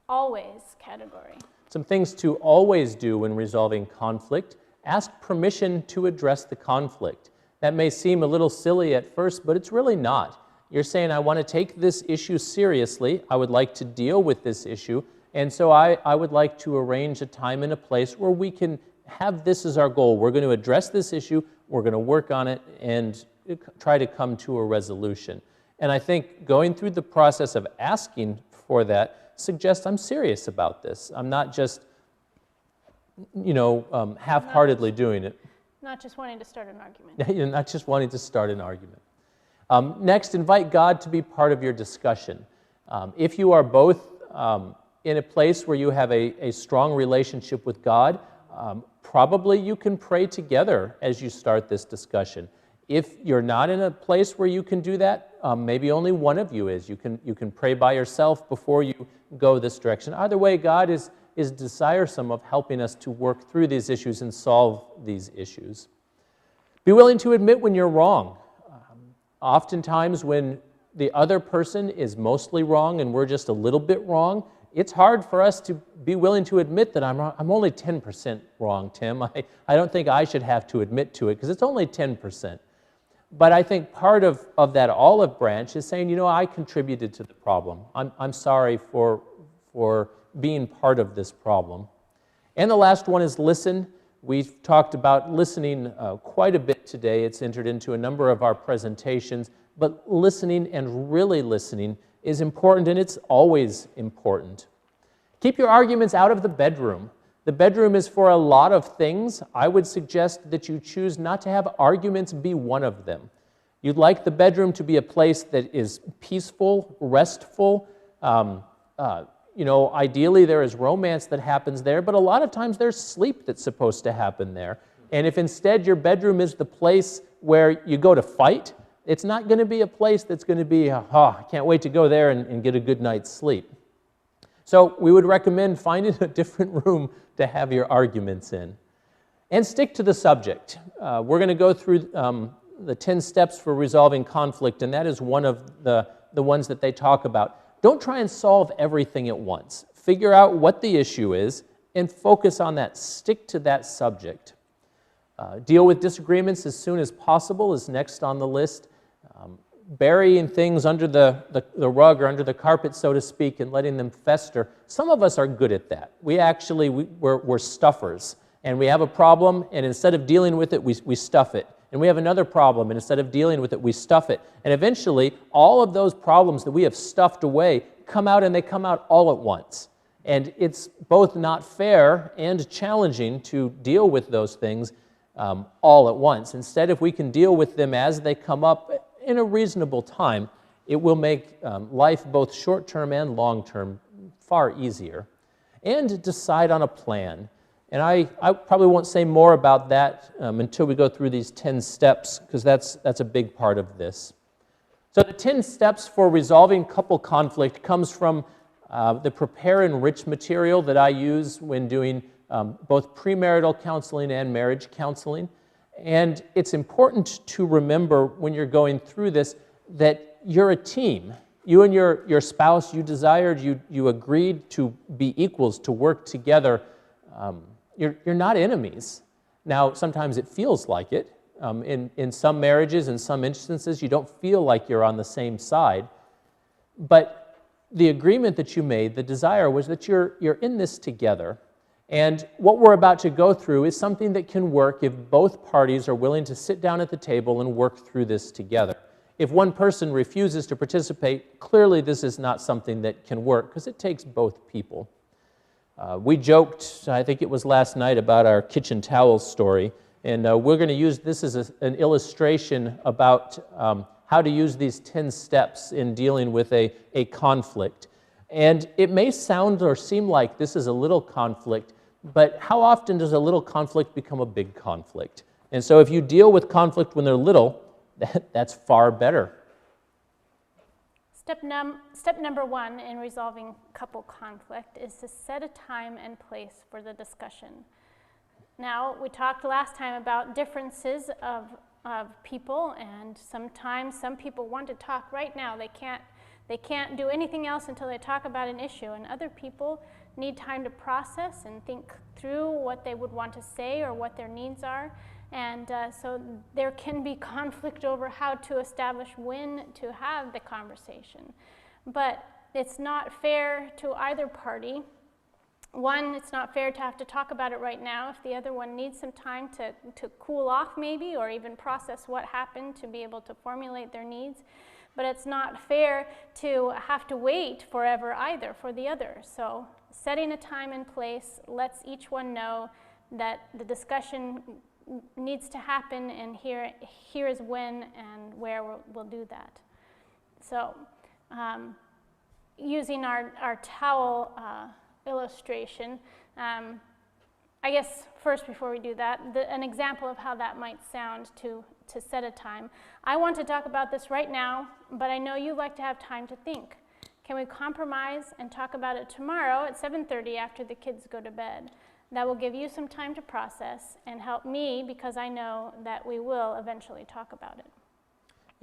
always category. Some things to always do when resolving conflict. Ask permission to address the conflict. That may seem a little silly at first, but it's really not. You're saying, I want to take this issue seriously. I would like to deal with this issue. And so I would like to arrange a time and a place where we can have this as our goal. We're going to address this issue. We're going to work on it and try to come to a resolution. And I think going through the process of asking for that suggests I'm serious about this. I'm not just, half-heartedly doing it. Not just wanting to start an argument. You're not just wanting to start an argument. Next, invite God to be part of your discussion. If you are both in a place where you have a strong relationship with God, probably you can pray together as you start this discussion. If you're not in a place where you can do that, maybe only one of you is. You can pray by yourself before you go this direction. Either way, God is desiresome of helping us to work through these issues and solve these issues. Be willing to admit when you're wrong. Oftentimes when the other person is mostly wrong and we're just a little bit wrong, it's hard for us to be willing to admit that I'm only 10% wrong, Tim. I don't think I should have to admit to it because it's only 10%. But I think part of that olive branch is saying, I contributed to the problem. I'm sorry for being part of this problem. And the last one is listen. We've talked about listening quite a bit today. It's entered into a number of our presentations. But listening and really listening is important, and it's always important. Keep your arguments out of the bedroom. The bedroom is for a lot of things. I would suggest that you choose not to have arguments be one of them. You'd like the bedroom to be a place that is peaceful, restful. Ideally there is romance that happens there, but a lot of times there's sleep that's supposed to happen there. And if instead your bedroom is the place where you go to fight, it's not going to be a place that's going to be, I can't wait to go there and get a good night's sleep. So we would recommend finding a different room to have your arguments in. And stick to the subject. We're going to go through the 10 steps for resolving conflict, and that is one of the ones that they talk about. Don't try and solve everything at once. Figure out what the issue is and focus on that. Stick to that subject. Deal with disagreements as soon as possible is next on the list. Burying things under the rug or under the carpet, so to speak, and letting them fester. Some of us are good at that. We're stuffers, and we have a problem, and instead of dealing with it, we stuff it. And we have another problem, and instead of dealing with it, we stuff it. And eventually, all of those problems that we have stuffed away come out, and they come out all at once. And it's both not fair and challenging to deal with those things all at once. Instead, if we can deal with them as they come up in a reasonable time, it will make life both short-term and long-term far easier. And decide on a plan. And I probably won't say more about that until we go through these 10 steps, because that's a big part of this. So the 10 steps for resolving couple conflict comes from the Prepare and Rich material that I use when doing both premarital counseling and marriage counseling. And it's important to remember when you're going through this that you're a team. You and your spouse, you desired, you agreed to be equals, to work together. You're not enemies. Now, sometimes it feels like it. In some marriages, in some instances, you don't feel like you're on the same side. But the agreement that you made, the desire, was that you're in this together. And what we're about to go through is something that can work if both parties are willing to sit down at the table and work through this together. If one person refuses to participate, clearly this is not something that can work because it takes both people. We joked, I think it was last night, about our kitchen towel story, and we're going to use this as an illustration about how to use these 10 steps in dealing with a conflict. And it may sound or seem like this is a little conflict, but how often does a little conflict become a big conflict? And so if you deal with conflict when they're little, that's far better. Step number one in resolving couple conflict is to set a time and place for the discussion. Now, we talked last time about differences of people, and sometimes some people want to talk right now. They can't do anything else until they talk about an issue, and other people need time to process and think through what they would want to say or what their needs are. And so there can be conflict over how to establish when to have the conversation. But it's not fair to either party. One, it's not fair to have to talk about it right now if the other one needs some time to cool off maybe, or even process what happened to be able to formulate their needs. But it's not fair to have to wait forever either for the other. So setting a time and place lets each one know that the discussion needs to happen, and here is when and where we'll do that. So using our towel illustration, I guess first before we do that, an example of how that might sound to set a time. I want to talk about this right now, but I know you like to have time to think. Can we compromise and talk about it tomorrow at 7:30 after the kids go to bed? That will give you some time to process and help me, because I know that we will eventually talk about it.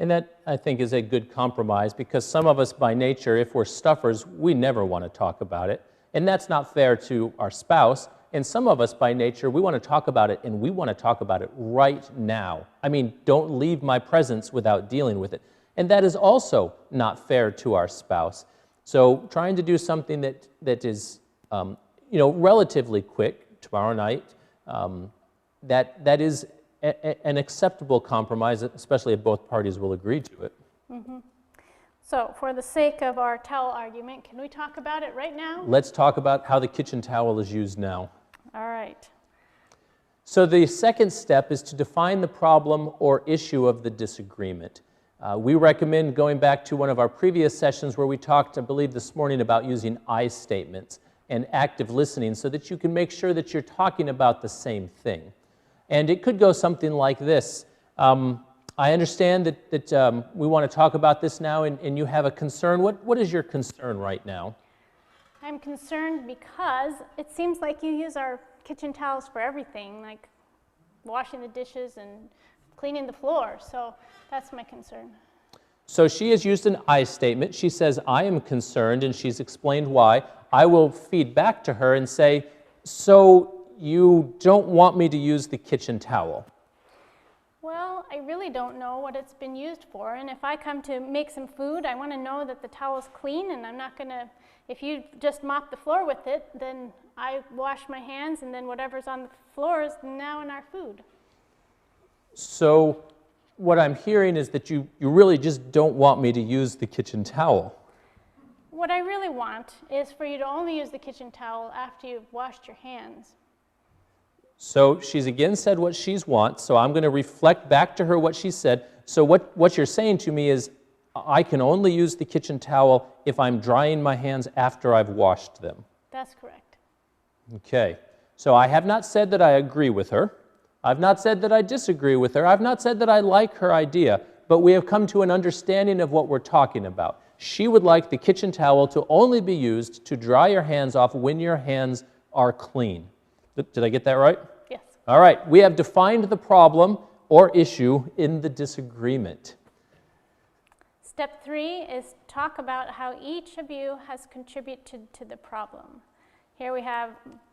And that, I think, is a good compromise, because some of us by nature, if we're stuffers, we never want to talk about it. And that's not fair to our spouse. And some of us by nature, we want to talk about it, and we want to talk about it right now. I mean, don't leave my presence without dealing with it. And that is also not fair to our spouse. So trying to do something that is relatively quick, tomorrow night, that is an acceptable compromise, especially if both parties will agree to it. Mm-hmm. So for the sake of our towel argument, can we talk about it right now? Let's talk about how the kitchen towel is used now. All right. So the second step is to define the problem or issue of the disagreement. We recommend going back to one of our previous sessions where we talked, I believe this morning, about using I statements and active listening so that you can make sure that you're talking about the same thing. And it could go something like this. I understand that we want to talk about this now, and you have a concern. What is your concern right now? I'm concerned because it seems like you use our kitchen towels for everything, like washing the dishes and cleaning the floor. So that's my concern. So she has used an I statement. She says, I am concerned, and she's explained why. I will feed back to her and say, so you don't want me to use the kitchen towel? Well, I really don't know what it's been used for, and if I come to make some food, I want to know that the towel's clean, and I'm not going to, if you just mop the floor with it, then I wash my hands, and then whatever's on the floor is now in our food. So what I'm hearing is that you really just don't want me to use the kitchen towel. What I really want is for you to only use the kitchen towel after you've washed your hands. So she's again said what she wants, so I'm going to reflect back to her what she said. So what you're saying to me is, I can only use the kitchen towel if I'm drying my hands after I've washed them. That's correct. Okay, so I have not said that I agree with her. I've not said that I disagree with her. I've not said that I like her idea, but we have come to an understanding of what we're talking about. She would like the kitchen towel to only be used to dry your hands off when your hands are clean. Did I get that right? Yes. All right, we have defined the problem or issue in the disagreement. Step 3 is talk about how each of you has contributed to the problem. Here we have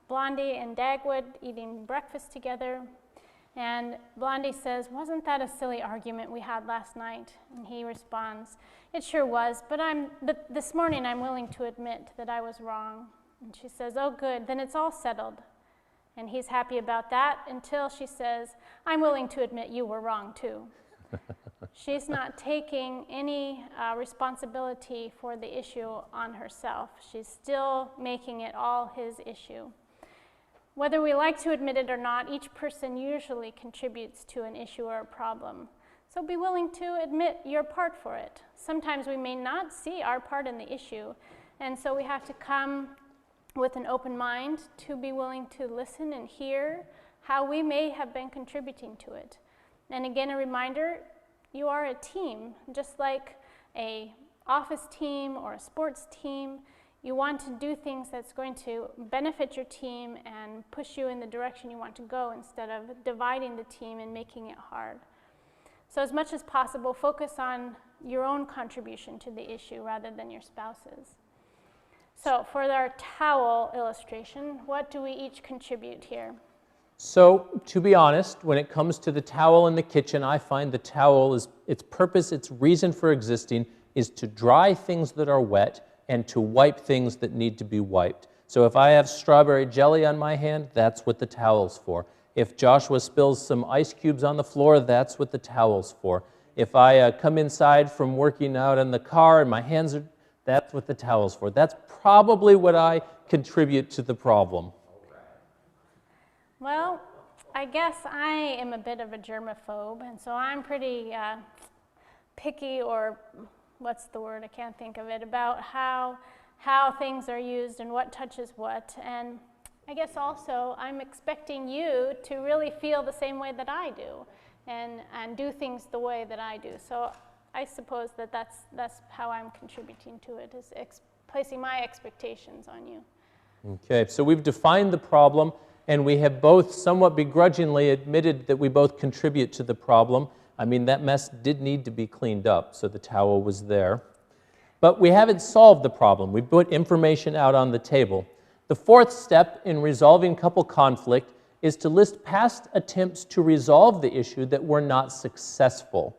Blondie and Dagwood eating breakfast together. And Blondie says, wasn't that a silly argument we had last night? And he responds, it sure was, but this morning I'm willing to admit that I was wrong. And she says, oh good, then it's all settled. And he's happy about that until she says, I'm willing to admit you were wrong too. She's not taking any responsibility for the issue on herself. She's still making it all his issue. Whether we like to admit it or not, each person usually contributes to an issue or a problem. So be willing to admit your part for it. Sometimes we may not see our part in the issue, and so we have to come with an open mind to be willing to listen and hear how we may have been contributing to it. And again, a reminder, you are a team, just like an office team or a sports team. You want to do things that's going to benefit your team and push you in the direction you want to go instead of dividing the team and making it hard. So as much as possible, focus on your own contribution to the issue rather than your spouse's. So for our towel illustration, what do we each contribute here? So to be honest, when it comes to the towel in the kitchen, I find the towel is its purpose, its reason for existing is to dry things that are wet and to wipe things that need to be wiped. So if I have strawberry jelly on my hand, that's what the towel's for. If Joshua spills some ice cubes on the floor, that's what the towel's for. If I come inside from working out in the car and my hands are, that's what the towel's for. That's probably what I contribute to the problem. Well, I guess I am a bit of a germaphobe, and so I'm pretty picky, or what's the word, I can't think of it, about how things are used and what touches what. And I guess also I'm expecting you to really feel the same way that I do and do things the way that I do. So I suppose that's how I'm contributing to it, is placing my expectations on you. Okay, so we've defined the problem, and we have both somewhat begrudgingly admitted that we both contribute to the problem. I mean, that mess did need to be cleaned up, so the towel was there. But we haven't solved the problem. We put information out on the table. The fourth step in resolving couple conflict is to list past attempts to resolve the issue that were not successful.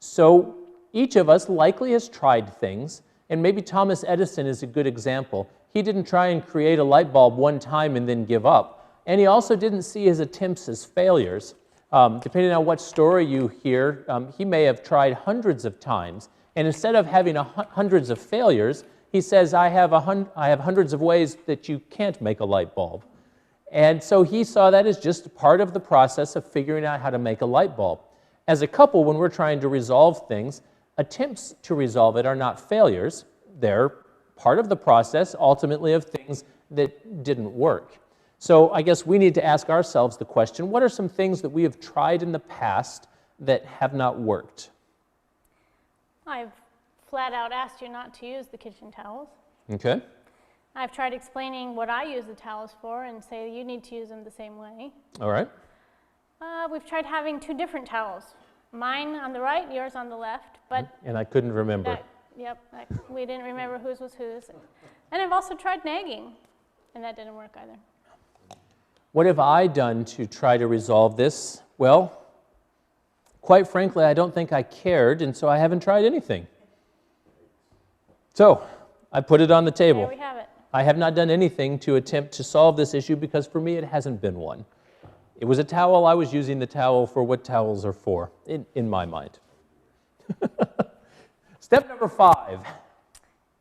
So each of us likely has tried things, and maybe Thomas Edison is a good example. He didn't try and create a light bulb one time and then give up. And he also didn't see his attempts as failures. Depending on what story you hear, he may have tried hundreds of times, and instead of having hundreds of failures, he says, I have hundreds of ways that you can't make a light bulb. And so he saw that as just part of the process of figuring out how to make a light bulb. as a couple, when we're trying to resolve things, attempts to resolve it are not failures. They're part of the process, ultimately, of things that didn't work. So I guess we need to ask ourselves the question, what are some things that we have tried in the past that have not worked? I've flat out asked you not to use the kitchen towels. Okay. I've tried explaining what I use the towels for and say you need to use them the same way. All right. We've tried having 2 different towels. Mine on the right, yours on the left, but And I couldn't remember. we didn't remember whose was whose. And I've also tried nagging, and that didn't work either. What have I done to try to resolve this? Well, quite frankly, I don't think I cared, and so I haven't tried anything. So, I put it on the table. There we have it. I have not done anything to attempt to solve this issue because for me it hasn't been one. It was a towel, I was using the towel for what towels are for, in my mind. Step number 5.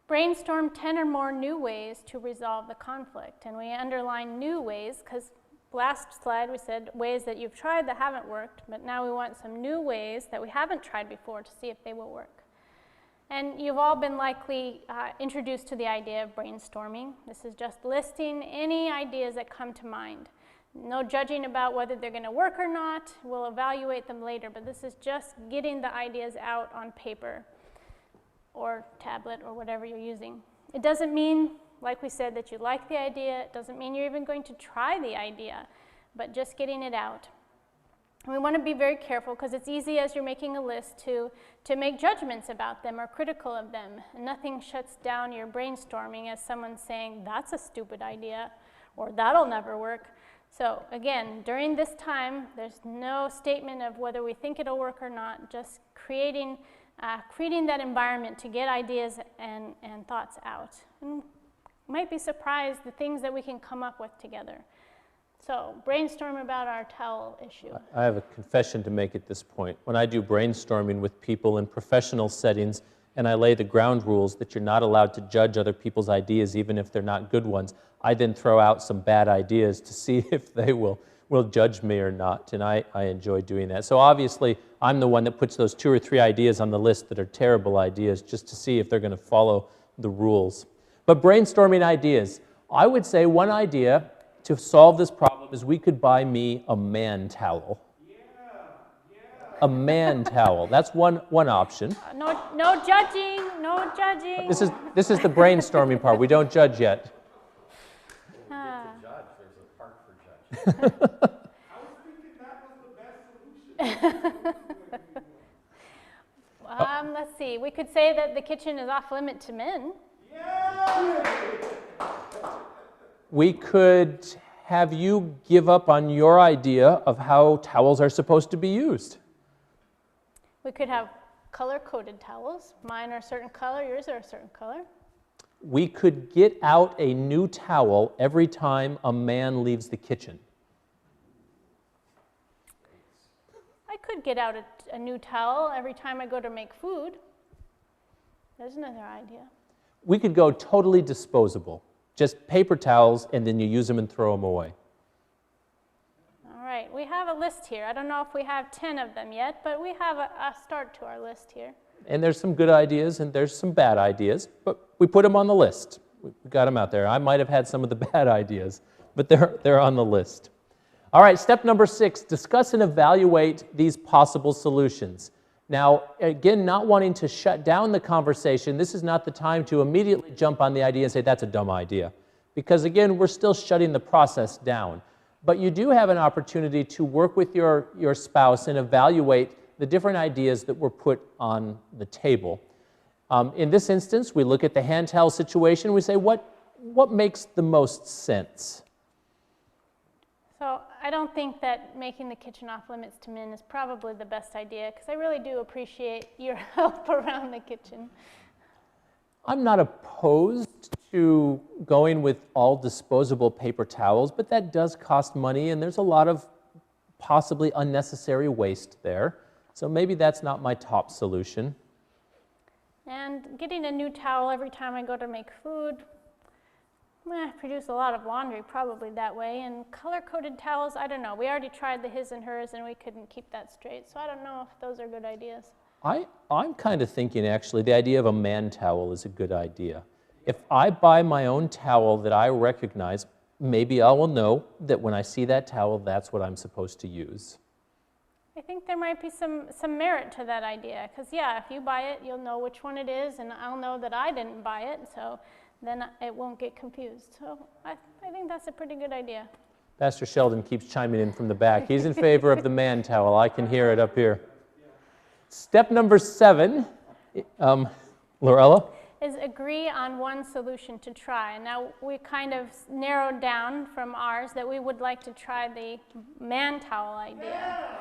Brainstorm 10 or more new ways to resolve the conflict. And we underline new ways because last slide we said ways that you've tried that haven't worked, but now we want some new ways that we haven't tried before to see if they will work. And you've all been likely introduced to the idea of brainstorming. This is just listing any ideas that come to mind. No judging about whether they're going to work or not. We'll evaluate them later, but this is just getting the ideas out on paper or tablet or whatever you're using. It doesn't mean, like we said, that you like the idea. It doesn't mean you're even going to try the idea, but just getting it out. And we want to be very careful because it's easy as you're making a list to make judgments about them or critical of them. And nothing shuts down your brainstorming as someone saying, that's a stupid idea, or that'll never work. So again, during this time, there's no statement of whether we think it'll work or not, just creating that environment to get ideas and thoughts out. And you might be surprised the things that we can come up with together. So brainstorm about our towel issue. I have a confession to make at this point. When I do brainstorming with people in professional settings and I lay the ground rules that you're not allowed to judge other people's ideas even if they're not good ones, I then throw out some bad ideas to see if they will judge me or not, and I enjoy doing that. So obviously, I'm the one that puts those 2 or 3 ideas on the list that are terrible ideas just to see if they're going to follow the rules. But brainstorming ideas, I would say one idea to solve this problem is we could buy me a man towel. A man towel. That's one option. No judging, no judging. This is the brainstorming part. We don't judge yet. Judge, there's a part for judge. I was thinking that was the best solution. Let's see. We could say that the kitchen is off limit to men. We could have you give up on your idea of how towels are supposed to be used. We could have color-coded towels. Mine are a certain color, yours are a certain color. We could get out a new towel every time a man leaves the kitchen. I could get out a new towel every time I go to make food. There's another idea. We could go totally disposable. Just paper towels, and then you use them and throw them away. All right, we have a list here. I don't know if we have 10 of them yet, but we have a start to our list here. And there's some good ideas and there's some bad ideas, but we put them on the list. We got them out there. I might have had some of the bad ideas, but they're on the list. All right, step number 6, discuss and evaluate these possible solutions. Now, again, not wanting to shut down the conversation, this is not the time to immediately jump on the idea and say, that's a dumb idea. Because again, we're still shutting the process down. But you do have an opportunity to work with your spouse and evaluate the different ideas that were put on the table. In this instance, we look at the hand towel situation, we say, what makes the most sense? So I don't think that making the kitchen off limits to men is probably the best idea, because I really do appreciate your help around the kitchen. I'm not opposed to going with all disposable paper towels, but that does cost money, and there's a lot of possibly unnecessary waste there. So maybe that's not my top solution. And getting a new towel every time I go to make food, produce a lot of laundry probably that way. And color-coded towels, I don't know. We already tried the his and hers and we couldn't keep that straight. So I don't know if those are good ideas. I'm kind of thinking actually the idea of a man towel is a good idea. If I buy my own towel that I recognize, maybe I will know that when I see that towel, that's what I'm supposed to use. I think there might be some merit to that idea, because yeah, if you buy it, you'll know which one it is, and I'll know that I didn't buy it, so then it won't get confused. So I think that's a pretty good idea. Pastor Sheldon keeps chiming in from the back. He's in favor of the man towel. I can hear it up here. Step number 7, Laurella? Is agree on one solution to try. Now, we kind of narrowed down from ours that we would like to try the man towel idea.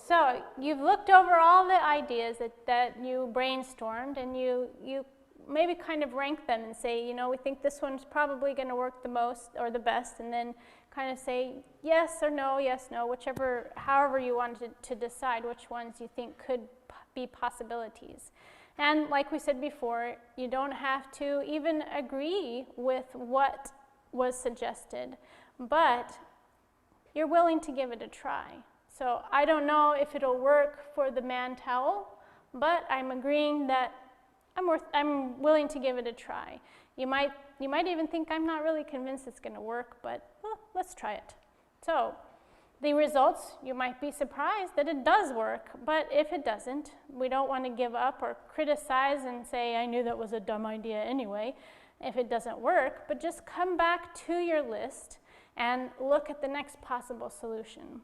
So, you've looked over all the ideas that you brainstormed, and you maybe kind of rank them and say, you know, we think this one's probably going to work the most or the best, and then kind of say yes or no, yes, no, whichever, however you wanted to decide which ones you think could be possibilities. And like we said before, you don't have to even agree with what was suggested, but you're willing to give it a try. So I don't know if it'll work for the man towel, but I'm agreeing that I'm willing to give it a try. You might even think I'm not really convinced it's going to work, but well, let's try it. So the results, you might be surprised that it does work, but if it doesn't, we don't want to give up or criticize and say, I knew that was a dumb idea anyway, if it doesn't work, but just come back to your list and look at the next possible solution.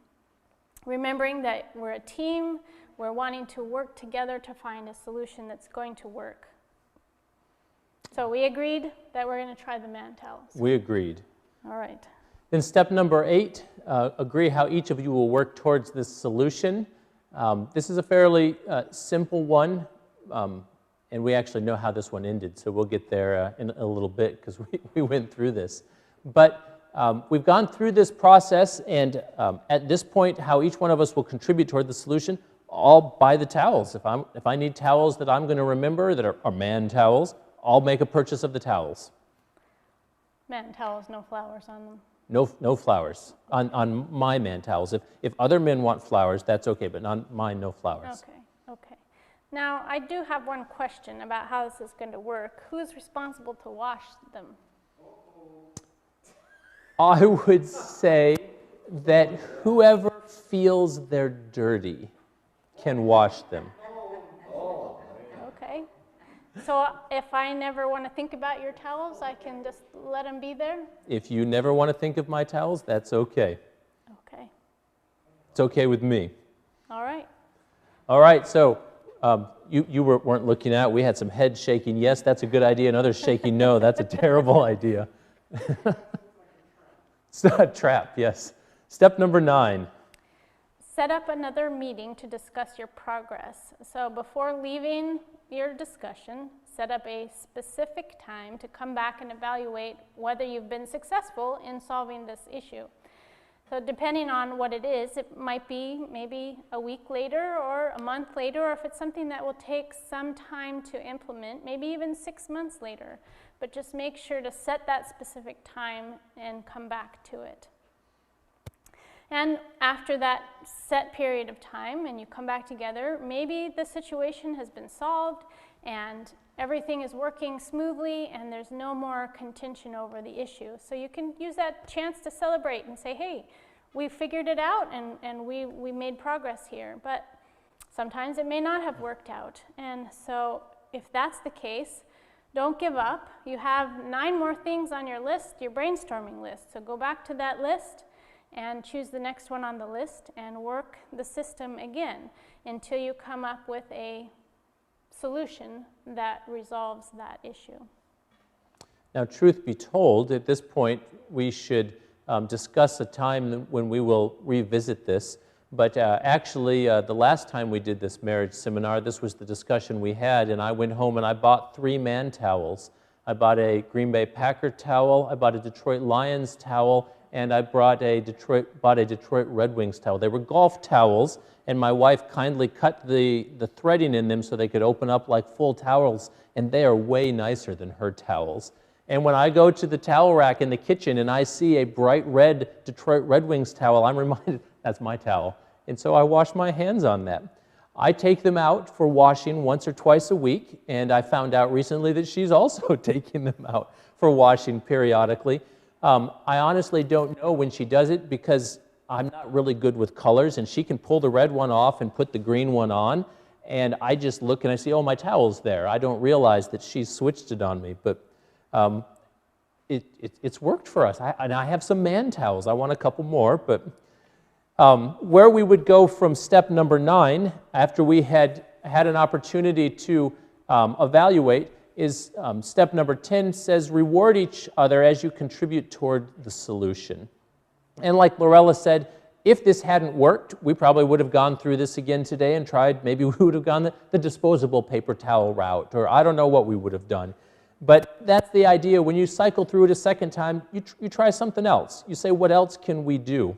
Remembering that we're a team, we're wanting to work together to find a solution that's going to work. So we agreed that we're going to try the man towels. We agreed. All right. Then step number 8, agree how each of you will work towards this solution. This is a fairly simple one, and we actually know how this one ended, so we'll get there in a little bit because we went through this. But we've gone through this process, and at this point, how each one of us will contribute toward the solution, I'll buy the towels. If I need towels that I'm going to remember that are man towels, I'll make a purchase of the towels. Man towels, no flowers on them. No flowers on my man towels. If other men want flowers, that's okay, but on mine, no flowers. Okay. Now, I do have one question about how this is going to work. Who's responsible to wash them? I would say that whoever feels they're dirty can wash them. Okay. So if I never want to think about your towels, I can just let them be there? If you never want to think of my towels, that's okay. Okay. It's okay with me. All right. All right, so you weren't looking at. We had some head shaking, yes, that's a good idea, and others shaking, no, that's a terrible idea. It's not a trap, yes. Step number 9. Set up another meeting to discuss your progress. So before leaving your discussion, set up a specific time to come back and evaluate whether you've been successful in solving this issue. So depending on what it is, it might be maybe a week later or a month later, or if it's something that will take some time to implement, maybe even 6 months later. But just make sure to set that specific time and come back to it. And after that set period of time and you come back together, maybe the situation has been solved and everything is working smoothly and there's no more contention over the issue. So you can use that chance to celebrate and say, hey, we figured it out and we made progress here. But sometimes it may not have worked out. And so if that's the case, don't give up. You have 9 more things on your list, your brainstorming list. So go back to that list and choose the next one on the list and work the system again until you come up with a solution that resolves that issue. Now, truth be told, at this point, we should discuss a time when we will revisit this. But actually, the last time we did this marriage seminar, this was the discussion we had, and I went home and I bought 3 man towels. I bought a Green Bay Packer towel, I bought a Detroit Lions towel, and I bought a Detroit Red Wings towel. They were golf towels, and my wife kindly cut the threading in them so they could open up like full towels, and they are way nicer than her towels. And when I go to the towel rack in the kitchen and I see a bright red Detroit Red Wings towel, I'm reminded that's my towel. And so I wash my hands on that. I take them out for washing once or twice a week, and I found out recently that she's also taking them out for washing periodically. I honestly don't know when she does it because I'm not really good with colors, and she can pull the red one off and put the green one on, and I just look and I see, oh, my towel's there. I don't realize that she's switched it on me, but it's worked for us. And I have some man towels. I want a couple more, but where we would go from step number 9, after we had an opportunity to evaluate, is step number 10 says, reward each other as you contribute toward the solution. And like Laurella said, if this hadn't worked, we probably would have gone through this again today and tried, maybe we would have gone the disposable paper towel route, or I don't know what we would have done. But that's the idea. When you cycle through it a second time, you try something else. You say, what else can we do?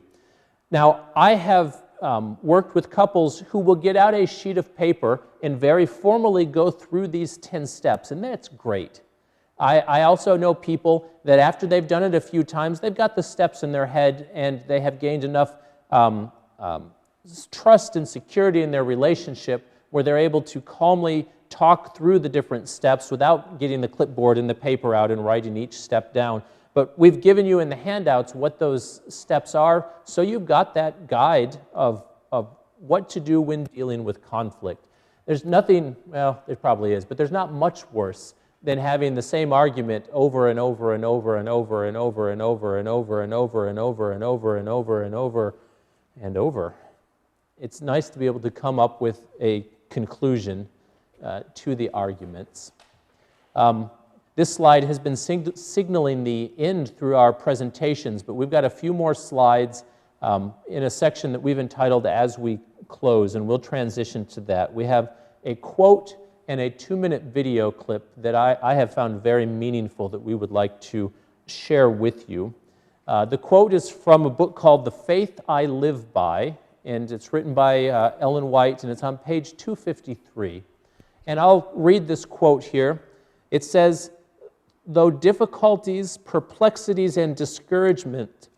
Now, I have worked with couples who will get out a sheet of paper and very formally go through these 10 steps, and that's great. I also know people that after they've done it a few times, they've got the steps in their head and they have gained enough trust and security in their relationship where they're able to calmly talk through the different steps without getting the clipboard and the paper out and writing each step down. But we've given you in the handouts what those steps are, so you've got that guide of what to do when dealing with conflict. There's nothing, well, there probably is, but there's not much worse than having the same argument over and over and over and over and over and over and over and over and over and over and over and over and over. It's nice to be able to come up with a conclusion to the arguments. This slide has been signaling the end through our presentations, but we've got a few more slides in a section that we've entitled As We Close, and we'll transition to that. We have a quote and a 2-minute video clip that I have found very meaningful that we would like to share with you. The quote is from a book called The Faith I Live By, and it's written by Ellen White, and it's on page 253. And I'll read this quote here. It says, though difficulties, perplexities, and discouragements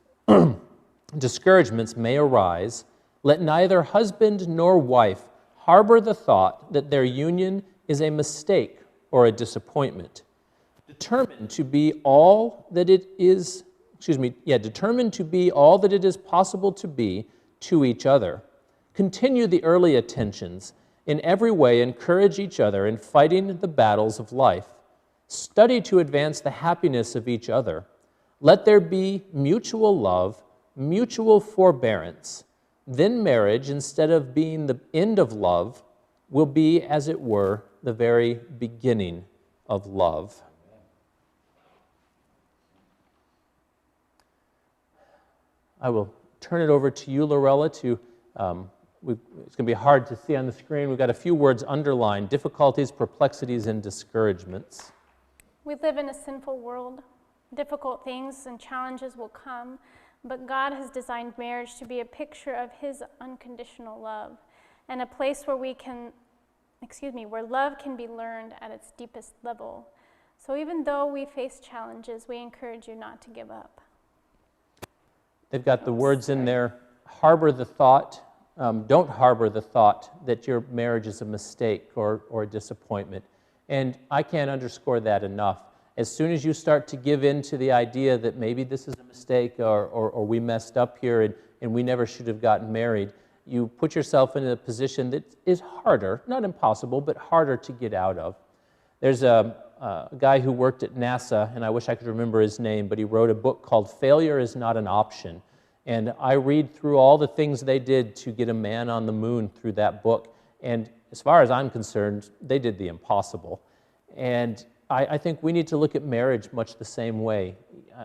may arise, let neither husband nor wife harbor the thought that their union is a mistake or a disappointment. Determined to be all that it is, determined to be all that it is possible to be to each other. Continue the early attentions. In every way, encourage each other in fighting the battles of life. Study to advance the happiness of each other. Let there be mutual love, mutual forbearance. Then marriage, instead of being the end of love, will be, as it were, the very beginning of love. I will turn it over to you, Laurella, to it's going to be hard to see on the screen. We've got a few words underlined: difficulties, perplexities, and discouragements. We live in a sinful world. Difficult things and challenges will come, but God has designed marriage to be a picture of His unconditional love and a place where where love can be learned at its deepest level. So even though we face challenges, we encourage you not to give up. They've got the words in there: harbor the thought. Don't harbor the thought that your marriage is a mistake or a disappointment. And I can't underscore that enough. As soon as you start to give in to the idea that maybe this is a mistake or we messed up here and we never should have gotten married, you put yourself in a position that is harder, not impossible, but harder to get out of. There's a guy who worked at NASA, and I wish I could remember his name, but he wrote a book called Failure is Not an Option. And I read through all the things they did to get a man on the moon through that book. And as far as I'm concerned, they did the impossible. And I think we need to look at marriage much the same way.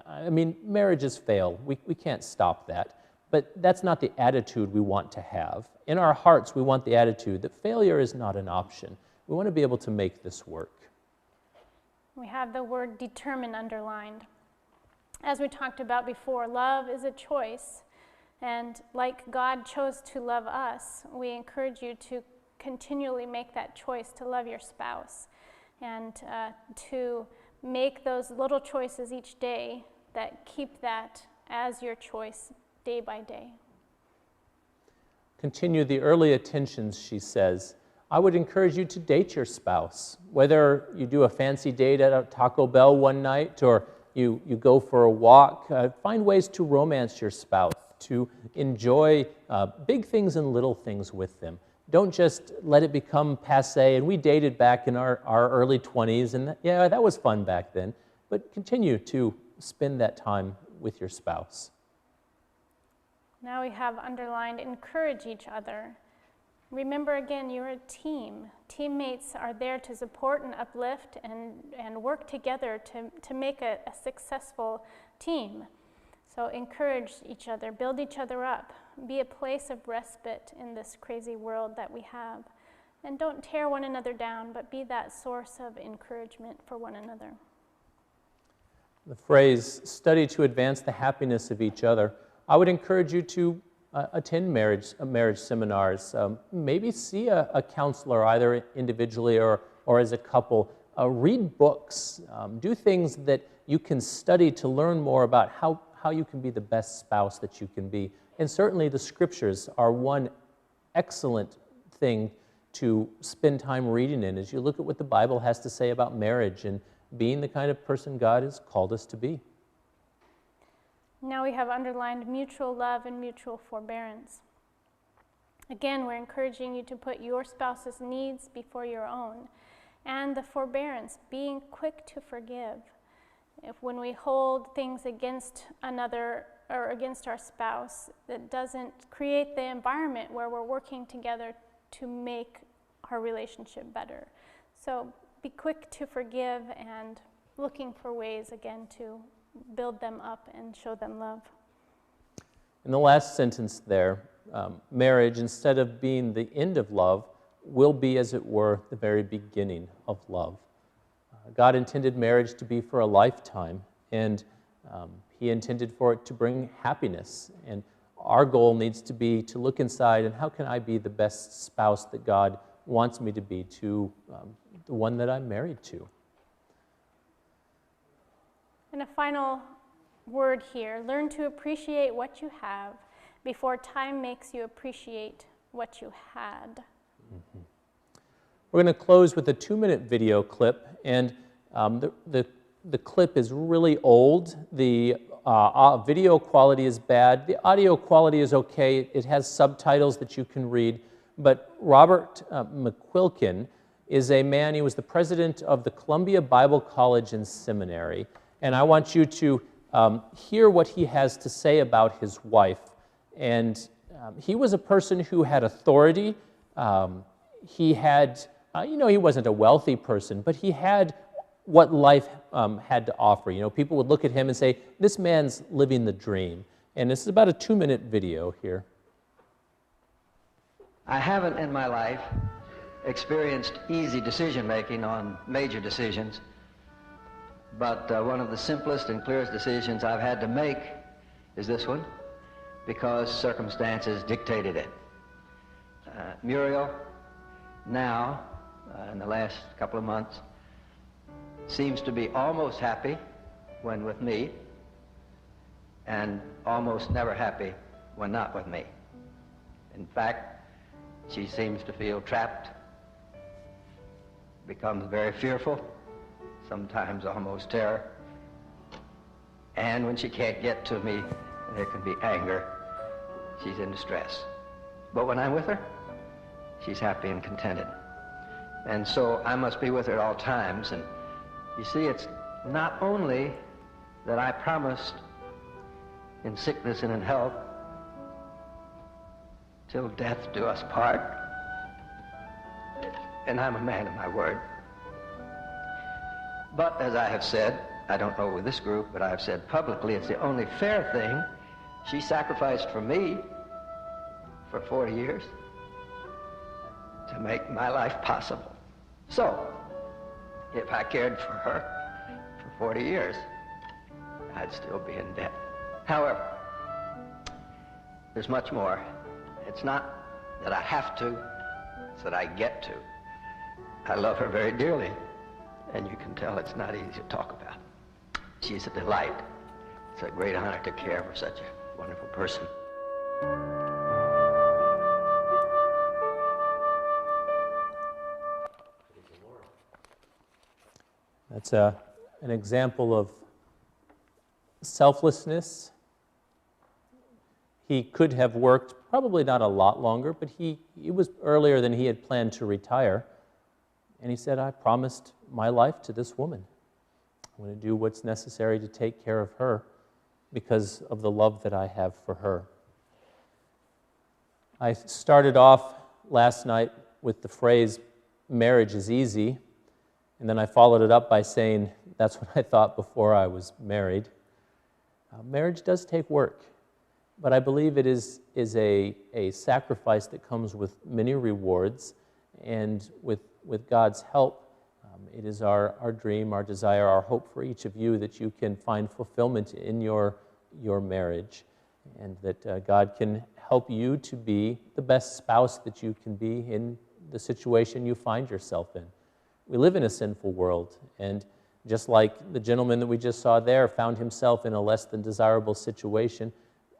I mean, marriages fail. We can't stop that. But that's not the attitude we want to have. In our hearts, we want the attitude that failure is not an option. We want to be able to make this work. We have the word determine underlined. As we talked about before, love is a choice. And like God chose to love us, we encourage you to continually make that choice to love your spouse and to make those little choices each day that keep that as your choice day by day. Continue the early attentions, she says. I would encourage you to date your spouse, whether you do a fancy date at a Taco Bell one night or you go for a walk. Find ways to romance your spouse, to enjoy big things and little things with them. Don't just let it become passé. And we dated back in our early 20s, and that was fun back then. But continue to spend that time with your spouse. Now we have underlined, encourage each other. Remember again, you're a team. Teammates are there to support and uplift and work together to make a successful team. So encourage each other, build each other up, be a place of respite in this crazy world that we have. And don't tear one another down, but be that source of encouragement for one another. The phrase, study to advance the happiness of each other. I would encourage you to attend marriage seminars. Maybe see a counselor, either individually or as a couple. Read books. Do things that you can study to learn more about how you can be the best spouse that you can be. And certainly the scriptures are one excellent thing to spend time reading in as you look at what the Bible has to say about marriage and being the kind of person God has called us to be. Now we have underlined mutual love and mutual forbearance. Again, we're encouraging you to put your spouse's needs before your own. And the forbearance, being quick to forgive. When we hold things against another or against our spouse, that doesn't create the environment where we're working together to make our relationship better. So be quick to forgive and looking for ways, again, to build them up and show them love. In the last sentence there, marriage, instead of being the end of love, will be, as it were, the very beginning of love. God intended marriage to be for a lifetime, and He intended for it to bring happiness. And our goal needs to be to look inside and how can I be the best spouse that God wants me to be to the one that I'm married to. And a final word here, learn to appreciate what you have before time makes you appreciate what you had. Mm-hmm. We're going to close with a 2-minute video clip, and the clip is really old. The video quality is bad. The audio quality is okay. It has subtitles that you can read, but Robert McQuilkin is a man, he was the president of the Columbia Bible College and Seminary, and I want you to hear what he has to say about his wife. And he was a person who had authority. He had, he wasn't a wealthy person, but he had what life had to offer. People would look at him and say, this man's living the dream. And this is about a 2-minute video here. I haven't in my life experienced easy decision-making on major decisions, but one of the simplest and clearest decisions I've had to make is this one, because circumstances dictated it. Muriel, now, in the last couple of months, seems to be almost happy when with me, and almost never happy when not with me. In fact, she seems to feel trapped, becomes very fearful, sometimes almost terror, and when she can't get to me, there can be anger. She's in distress. But when I'm with her, she's happy and contented. And so I must be with her at all times. And you see, it's not only that I promised in sickness and in health, till death do us part, and I'm a man of my word. But as I have said, I don't know with this group, but I have said publicly, it's the only fair thing. She sacrificed for me for 40 years to make my life possible. So, if I cared for her for 40 years, I'd still be in debt. However, there's much more. It's not that I have to, it's that I get to. I love her very dearly, and you can tell it's not easy to talk about. She's a delight. It's a great honor to care for such a wonderful person. That's an example of selflessness. He could have worked probably not a lot longer, but it was earlier than he had planned to retire. And he said, I promised my life to this woman. I'm going to do what's necessary to take care of her because of the love that I have for her. I started off last night with the phrase, marriage is easy, and then I followed it up by saying, that's what I thought before I was married. Marriage does take work, but I believe it is a sacrifice that comes with many rewards, and with God's help, it is our dream, our desire, our hope for each of you that you can find fulfillment in your marriage, and that God can help you to be the best spouse that you can be in the situation you find yourself in. We live in a sinful world, and just like the gentleman that we just saw there found himself in a less than desirable situation,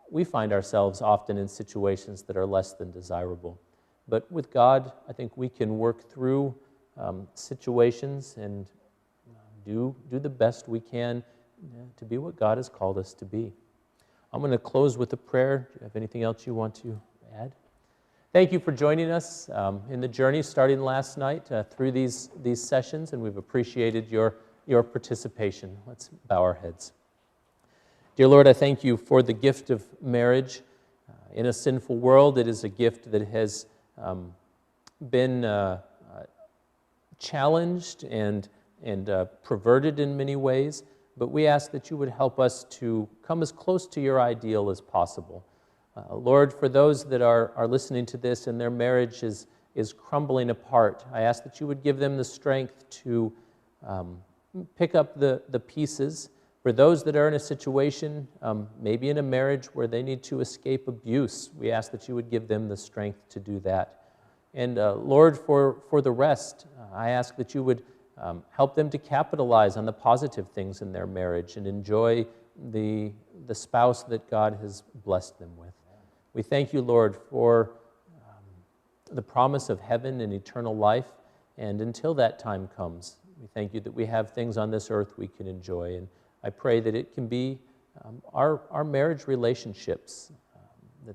we find ourselves often in situations that are less than desirable. But with God, I think we can work through situations and do the best we can to be what God has called us to be. I'm going to close with a prayer. Do you have anything else you want to add? Thank you for joining us in the journey starting last night through these sessions, and we've appreciated your participation. Let's bow our heads. Dear Lord, I thank you for the gift of marriage. In a sinful world, it is a gift that has been challenged and perverted in many ways, but we ask that you would help us to come as close to your ideal as possible. Lord, for those that are listening to this and their marriage is crumbling apart, I ask that you would give them the strength to pick up the pieces. For those that are in a situation, maybe in a marriage where they need to escape abuse, we ask that you would give them the strength to do that. And Lord, for the rest, I ask that you would help them to capitalize on the positive things in their marriage and enjoy the spouse that God has blessed them with. We thank you, Lord, for the promise of heaven and eternal life. And until that time comes, we thank you that we have things on this earth we can enjoy. And I pray that it can be our marriage relationships,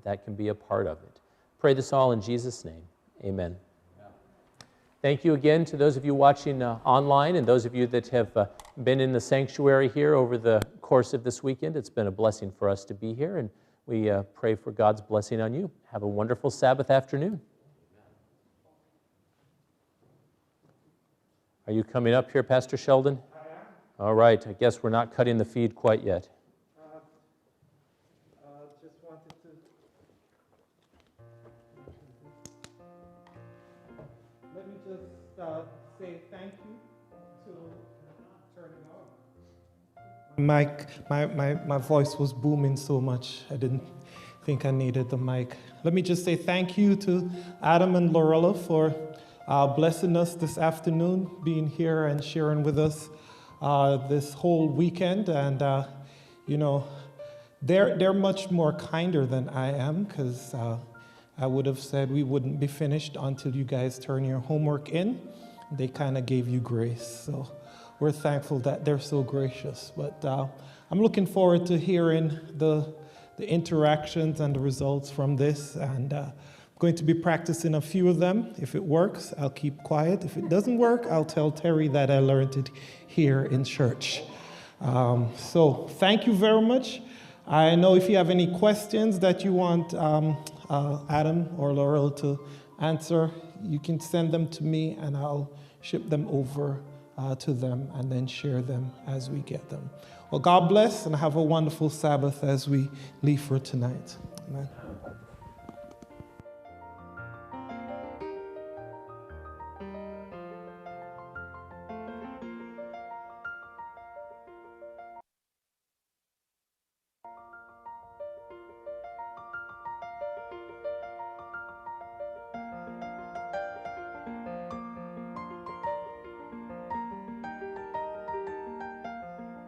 that can be a part of it. Pray this all in Jesus' name. Amen. Thank you again to those of you watching online and those of you that have been in the sanctuary here over the course of this weekend. It's been a blessing for us to be here, and we pray for God's blessing on you. Have a wonderful Sabbath afternoon. Are you coming up here, Pastor Sheldon? I am. All right. I guess we're not cutting the feed quite yet. Just wanted to... Let me just say thank you to turning on. My voice was booming so much, I didn't think I needed the mic. Let me just say thank you to Adam and Laurella for blessing us this afternoon, being here and sharing with us this whole weekend. And, they're much more kinder than I am, because I would have said we wouldn't be finished until you guys turn your homework in. They kind of gave you grace. So we're thankful that they're so gracious. But I'm looking forward to hearing the interactions and the results from this. And I'm going to be practicing a few of them. If it works, I'll keep quiet. If it doesn't work, I'll tell Terry that I learned it here in church. So thank you very much. I know if you have any questions that you want Adam or Laurel to answer, you can send them to me and I'll ship them over to them and then share them as we get them. Well, God bless and have a wonderful Sabbath as we leave for tonight. Amen.